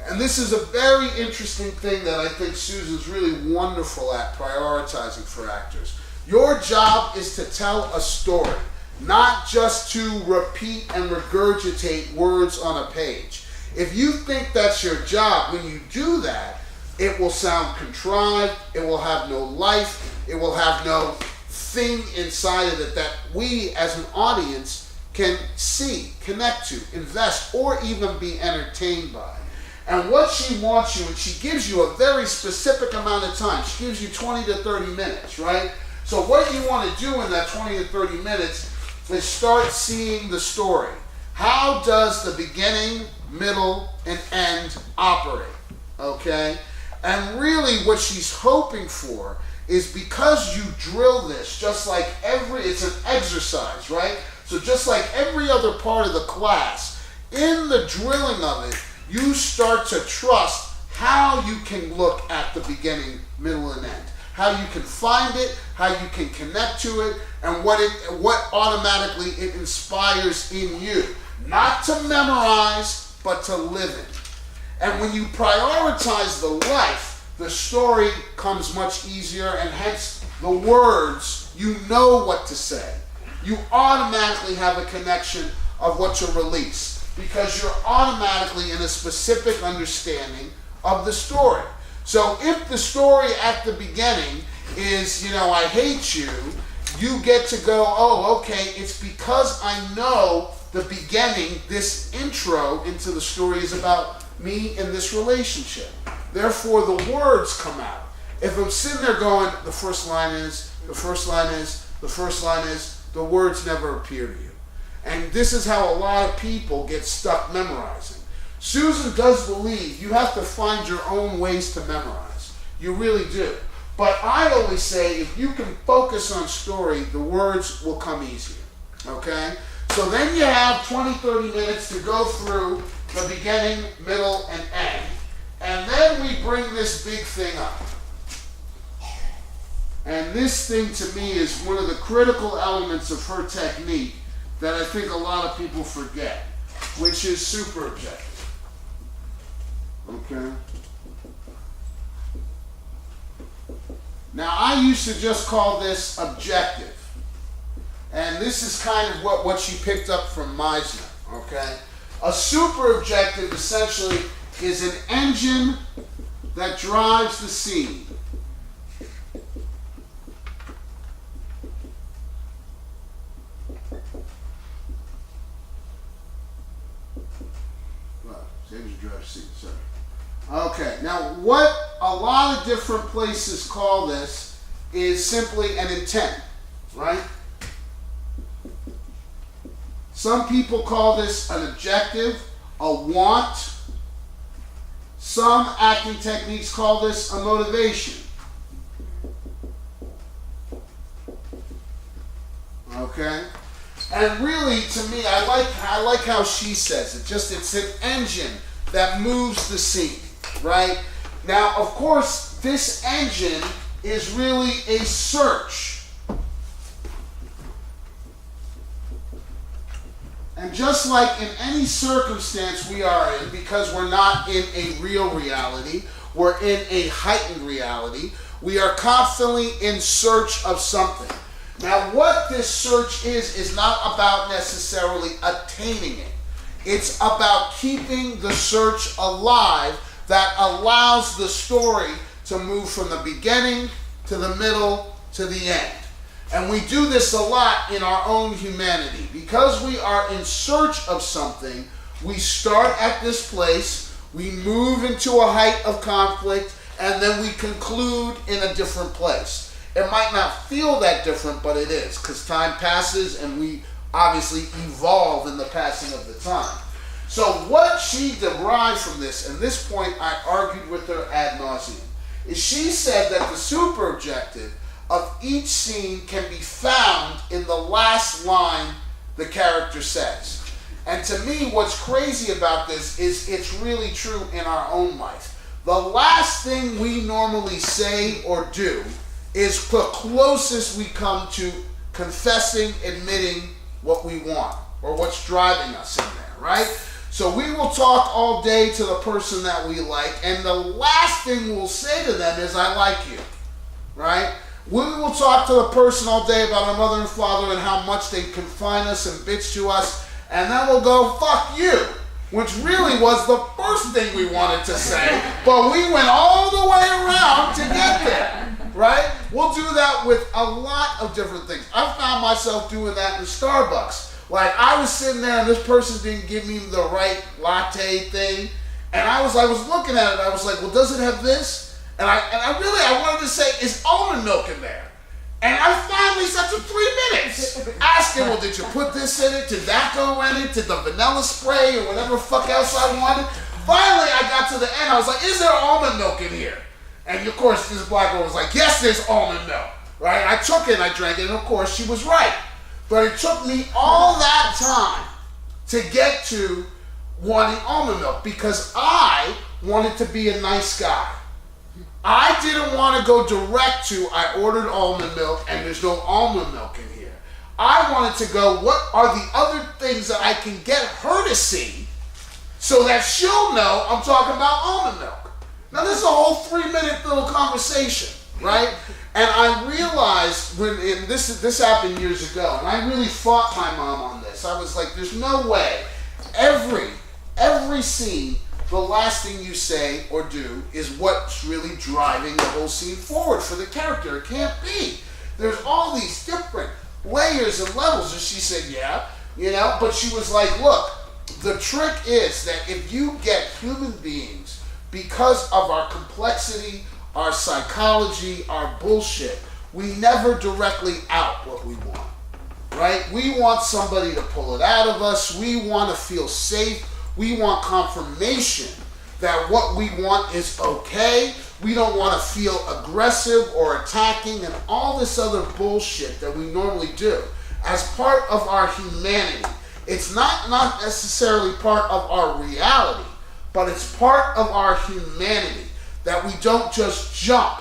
And this is a very interesting thing that I think Susan's really wonderful at prioritizing for actors. Your job is to tell a story, not just to repeat and regurgitate words on a page. If you think that's your job, when you do that, it will sound contrived, it will have no life, it will have no thing inside of it that we as an audience can see, connect to, invest, or even be entertained by. And what she wants you, and she gives you a very specific amount of time. She gives you 20 to 30 minutes, right? So what you want to do in that 20 to 30 minutes is start seeing the story. How does the beginning, middle, and end operate? Okay? And really what she's hoping for is, because you drill this, just like it's an exercise, right? So just like every other part of the class, in the drilling of it, you start to trust how you can look at the beginning, middle, and end. How you can find it, how you can connect to it, and what automatically it inspires in you. Not to memorize, but to live in. And when you prioritize the life, the story comes much easier, and hence the words, you know what to say. You automatically have a connection of what to release, because you're automatically in a specific understanding of the story. So if the story at the beginning is, I hate you, you get to go, oh, okay, it's because I know the beginning, this intro into the story is about me and this relationship. Therefore, the words come out. If I'm sitting there going, the first line is, the first line is, the first line is, the words never appear to you. And this is how a lot of people get stuck memorizing. Susan does believe you have to find your own ways to memorize. You really do. But I always say, if you can focus on story, the words will come easier. Okay? So then you have 20, 30 minutes to go through the beginning, middle, and end. And then we bring this big thing up. And this thing to me is one of the critical elements of her technique that I think a lot of people forget, which is super objective. Okay? Now, I used to just call this objective. And this is kind of what she picked up from Meisner. Okay? A super objective essentially is an engine that drives the scene. Okay, now what a lot of different places call this is simply an intent, right? Some people call this an objective, a want. Some acting techniques call this a motivation. Okay? And really, to me, I like how she says it. Just it's an engine that moves the scene, right? Now, of course, this engine is really a search. And just like in any circumstance we are in, because we're not in a real reality, we're in a heightened reality, we are constantly in search of something. Now, what this search is not about necessarily attaining it. It's about keeping the search alive that allows the story to move from the beginning to the middle to the end. And we do this a lot in our own humanity. Because we are in search of something, we start at this place, we move into a height of conflict, and then we conclude in a different place. It might not feel that different, but it is, because time passes and we obviously evolve in the passing of the time. So what she derived from this, and this point I argued with her ad nauseum, is she said that the super objective of each scene can be found in the last line the character says. And to me, what's crazy about this is it's really true in our own life. The last thing we normally say or do is the closest we come to confessing, admitting what we want or what's driving us in there, right? So we will talk all day to the person that we like, and the last thing we'll say to them is, I like you, right? We will talk to the person all day about our mother and father and how much they confine us and bitch to us, and then we'll go, fuck you, which really was the first thing we wanted to say, but we went all the way around to get there, right? We'll do that with a lot of different things. I found myself doing that in Starbucks. Like, I was sitting there and this person didn't give me the right latte thing, and I was looking at it, I was like, well, does it have this? And I wanted to say, is almond milk in there? And I finally said to 3 minutes, asking, well, did you put this in it? Did that go in it? Did the vanilla spray or whatever fuck else I wanted? Finally, I got to the end. I was like, is there almond milk in here? And of course, this black girl was like, yes, there's almond milk. Right? I took it and I drank it, and of course, she was right. But it took me all that time to get to wanting almond milk because I wanted to be a nice guy. I didn't want to go direct to, I ordered almond milk and there's no almond milk in here. I wanted to go, what are the other things that I can get her to see so that she'll know I'm talking about almond milk? Now this is a whole 3-minute little conversation, right? And I realized this happened years ago, and I really fought my mom on this. I was like, there's no way. Every scene, the last thing you say or do is what's really driving the whole scene forward for the character. It can't be. There's all these different layers and levels. And she said, yeah, but she was like, look, the trick is that if you get human beings, because of our complexity, our psychology, our bullshit, we never directly out what we want, right? We want somebody to pull it out of us. We want to feel safe. We want confirmation that what we want is okay. We don't want to feel aggressive or attacking and all this other bullshit that we normally do. As part of our humanity, it's not necessarily part of our reality, but it's part of our humanity that we don't just jump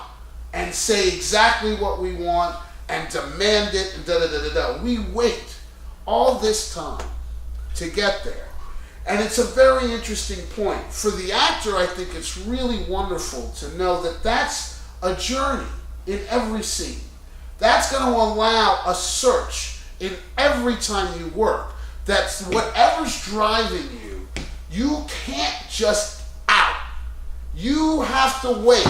and say exactly what we want and demand it and da-da-da-da-da. We wait all this time to get there. And it's a very interesting point. For the actor, I think it's really wonderful to know that that's a journey in every scene. That's going to allow a search in every time you work. That's whatever's driving you, you can't just out. You have to wait,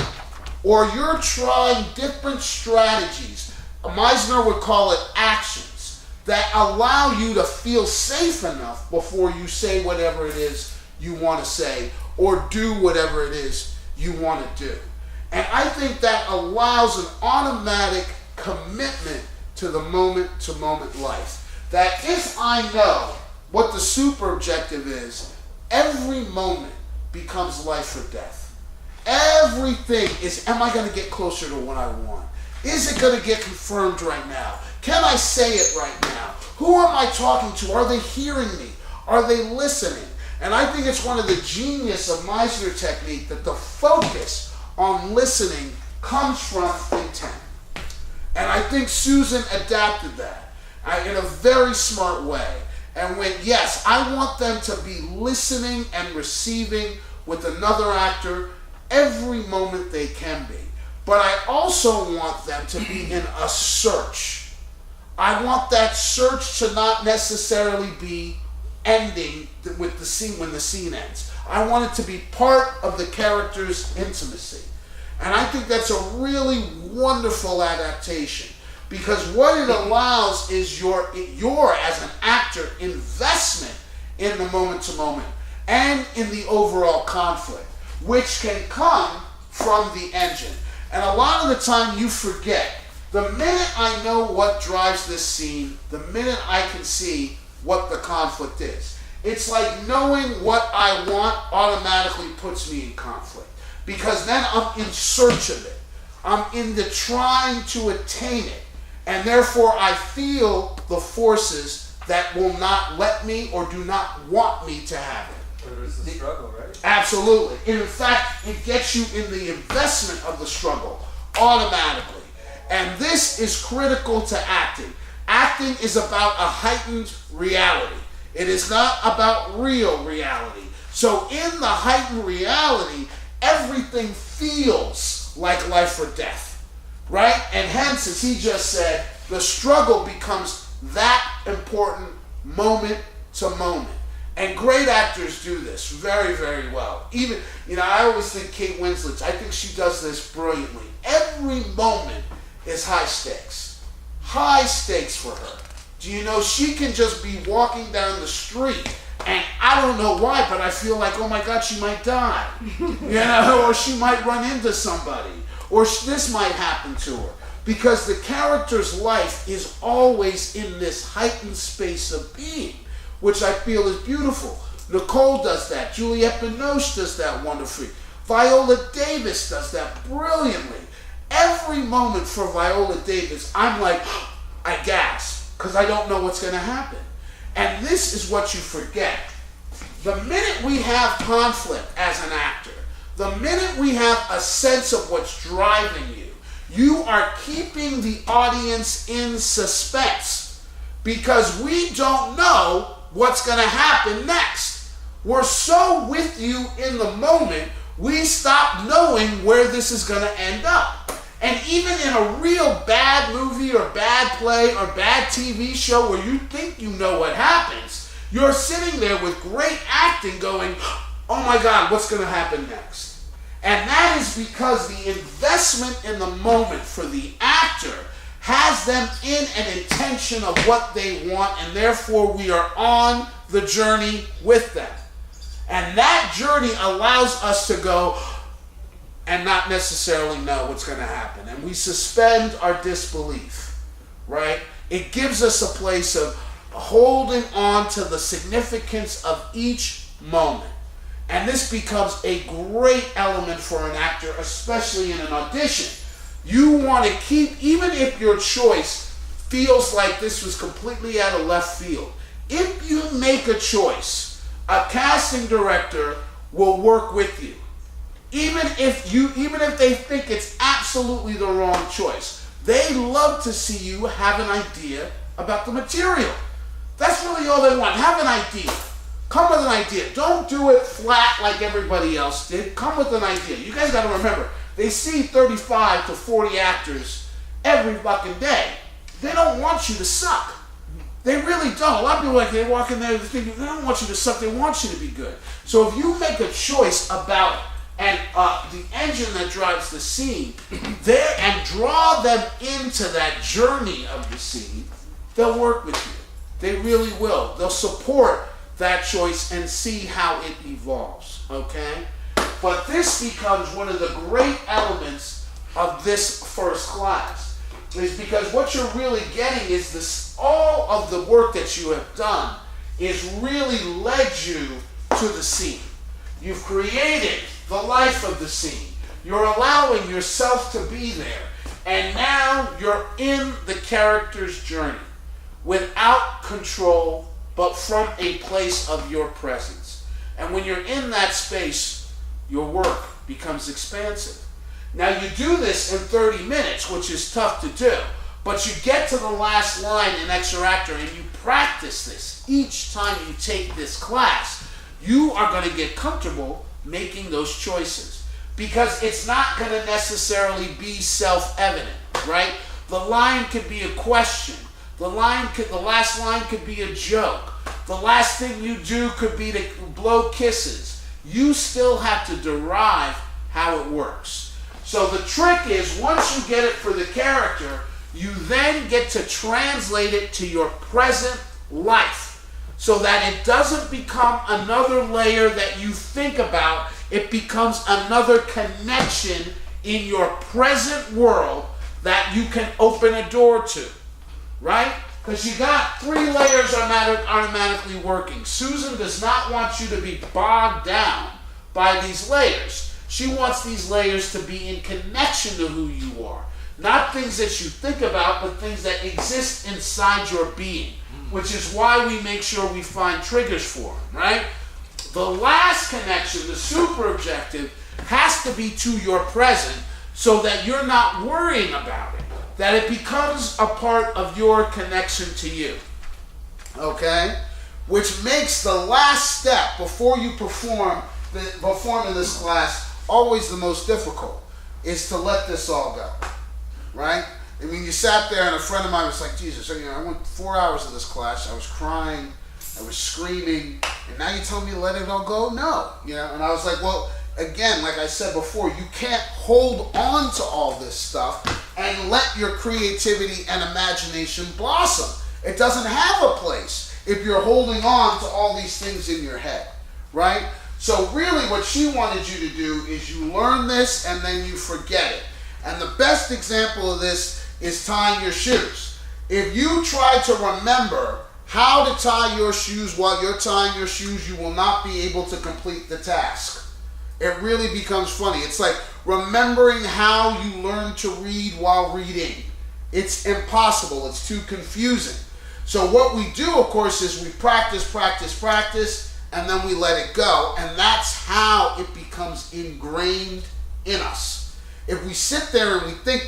or you're trying different strategies. Meisner would call it actions that allow you to feel safe enough before you say whatever it is you want to say or do whatever it is you want to do. And I think that allows an automatic commitment to the moment-to-moment life. That if I know what the super objective is, every moment becomes life or death. Everything is, am I going to get closer to what I want? Is it going to get confirmed right now? Can I say it right now? Who am I talking to? Are they hearing me? Are they listening? And I think it's one of the genius of Meisner technique that the focus on listening comes from intent. And I think Susan adapted that in a very smart way. And went, yes, I want them to be listening and receiving with another actor every moment they can be. But I also want them to be in a search. I want that search to not necessarily be ending with the scene when the scene ends. I want it to be part of the character's intimacy. And I think that's a really wonderful adaptation because what it allows is your as an actor, investment in the moment to moment and in the overall conflict, which can come from the engine. And a lot of the time you forget. The minute I know what drives this scene, the minute I can see what the conflict is. It's like knowing what I want automatically puts me in conflict. Because then I'm in search of it. I'm in the trying to attain it. And therefore I feel the forces that will not let me or do not want me to have it. Where there's the struggle, right? Absolutely. And in fact, it gets you in the investment of the struggle automatically. And this is critical to acting. Acting is about a heightened reality. It is not about real reality. So in the heightened reality, everything feels like life or death, right? And hence, as he just said, the struggle becomes that important moment to moment. And great actors do this very, very well. Even, I always think Kate Winslet, I think she does this brilliantly. Every moment is high stakes. High stakes for her. Do you know she can just be walking down the street and I don't know why, but I feel like, oh my God, she might die. Or she might run into somebody. Or this might happen to her. Because the character's life is always in this heightened space of being, which I feel is beautiful. Nicole does that. Juliette Binoche does that wonderfully. Viola Davis does that brilliantly. Every moment for Viola Davis, I'm like, I gasp, because I don't know what's going to happen. And this is what you forget. The minute we have conflict as an actor, the minute we have a sense of what's driving you, you are keeping the audience in suspense because we don't know what's going to happen next. We're so with you in the moment, we stop knowing where this is going to end up. And even in a real bad movie or bad play or bad TV show where you think you know what happens, you're sitting there with great acting going, oh my God, what's going to happen next? And that is because the investment in the moment for the actor has them in an intention of what they want, and therefore we are on the journey with them. And that journey allows us to go and not necessarily know what's going to happen. And we suspend our disbelief, right? It gives us a place of holding on to the significance of each moment. And this becomes a great element for an actor, especially in an audition. You want to keep, even if your choice feels like this was completely out of left field, if you make a choice, a casting director will work with you. Even if they think it's absolutely the wrong choice, they love to see you have an idea about the material. That's really all they want. Have an idea. Come with an idea. Don't do it flat like everybody else did. Come with an idea. You guys got to remember, they see 35 to 40 actors every fucking day. They don't want you to suck. They really don't. A lot of people, like, they walk in there and think they don't want you to suck. They want you to be good. So if you make a choice about the engine that drives the scene there and draw them into that journey of the scene, they'll work with you. They really will. They'll support that choice and see how it evolves, okay? But this becomes one of the great elements of this first class, is because what you're really getting is this, all of the work that you have done is really led you to the scene. You've created the life of the scene. You're allowing yourself to be there. And now you're in the character's journey without control, but from a place of your presence. And when you're in that space, your work becomes expansive. Now you do this in 30 minutes, which is tough to do, but you get to the last line in EXER Actor and you practice this. Each time you take this class, you are going to get comfortable making those choices, because it's not going to necessarily be self-evident, right? The line could be a question. The last line could be a joke. The last thing you do could be to blow kisses. You still have to derive how it works. So the trick is, once you get it for the character, you then get to translate it to your present life, so that it doesn't become another layer that you think about. It becomes another connection in your present world that you can open a door to, right? Because you got 3 layers automatically working. Susan does not want you to be bogged down by these layers. She wants these layers to be in connection to who you are. Not things that you think about, but things that exist inside your being, which is why we make sure we find triggers for them, right? The last connection, the super objective, has to be to your present so that you're not worrying about it, that it becomes a part of your connection to you, okay? Which makes the last step before you perform in this class always the most difficult, is to let this all go, right? I mean, you sat there and a friend of mine was like, Jesus, I went 4 hours of this class, I was crying, I was screaming, and now you tell me to let it all go? No, and I was like, well, again, like I said before, you can't hold on to all this stuff and let your creativity and imagination blossom. It doesn't have a place if you're holding on to all these things in your head, right? So really what she wanted you to do is you learn this and then you forget it. And the best example of this is tying your shoes. If you try to remember how to tie your shoes while you're tying your shoes, you will not be able to complete the task. It really becomes funny. It's like remembering how you learn to read while reading. It's impossible. It's too confusing. So what we do, of course, is we practice, and then we let it go. And that's how it becomes ingrained in us. If we sit there and we think,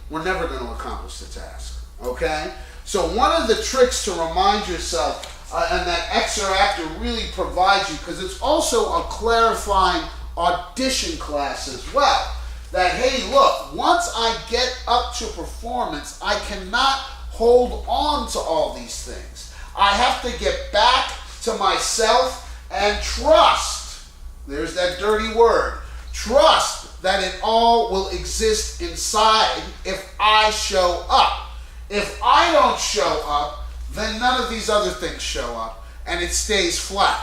we're never going to accomplish the task. Okay? So one of the tricks to remind yourself, and that EXER Actor really provides you, because it's also a clarifying audition class as well, that, hey, look, once I get up to performance, I cannot hold on to all these things. I have to get back to myself and trust. There's that dirty word. Trust that it all will exist inside if I show up. If I don't show up, then none of these other things show up, and it stays flat.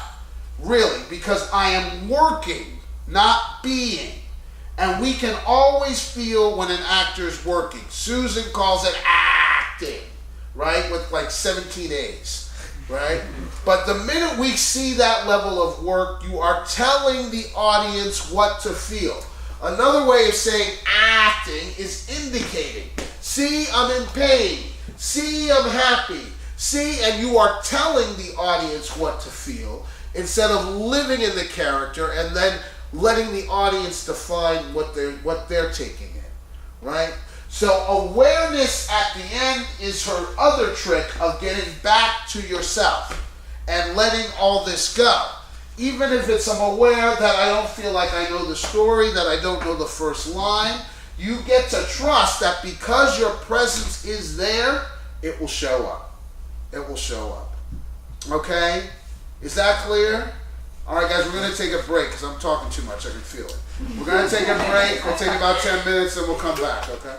Really, because I am working, not being. And we can always feel when an actor is working. Susan calls it acting, right? With like 17 A's, right? But the minute we see that level of work, you are telling the audience what to feel. Another way of saying acting is indicating. See, I'm in pain. See, I'm happy. See, and you are telling the audience what to feel instead of living in the character and then letting the audience define what they're taking in, right? So awareness at the end is her other trick of getting back to yourself and letting all this go. Even if I'm aware that I don't feel like I know the story, that I don't know the first line, you get to trust that because your presence is there, it will show up. It will show up. Okay? Is that clear? All right, guys, we're going to take a break because I'm talking too much. I can feel it. We're going to take a break. We'll take about 10 minutes and we'll come back, okay?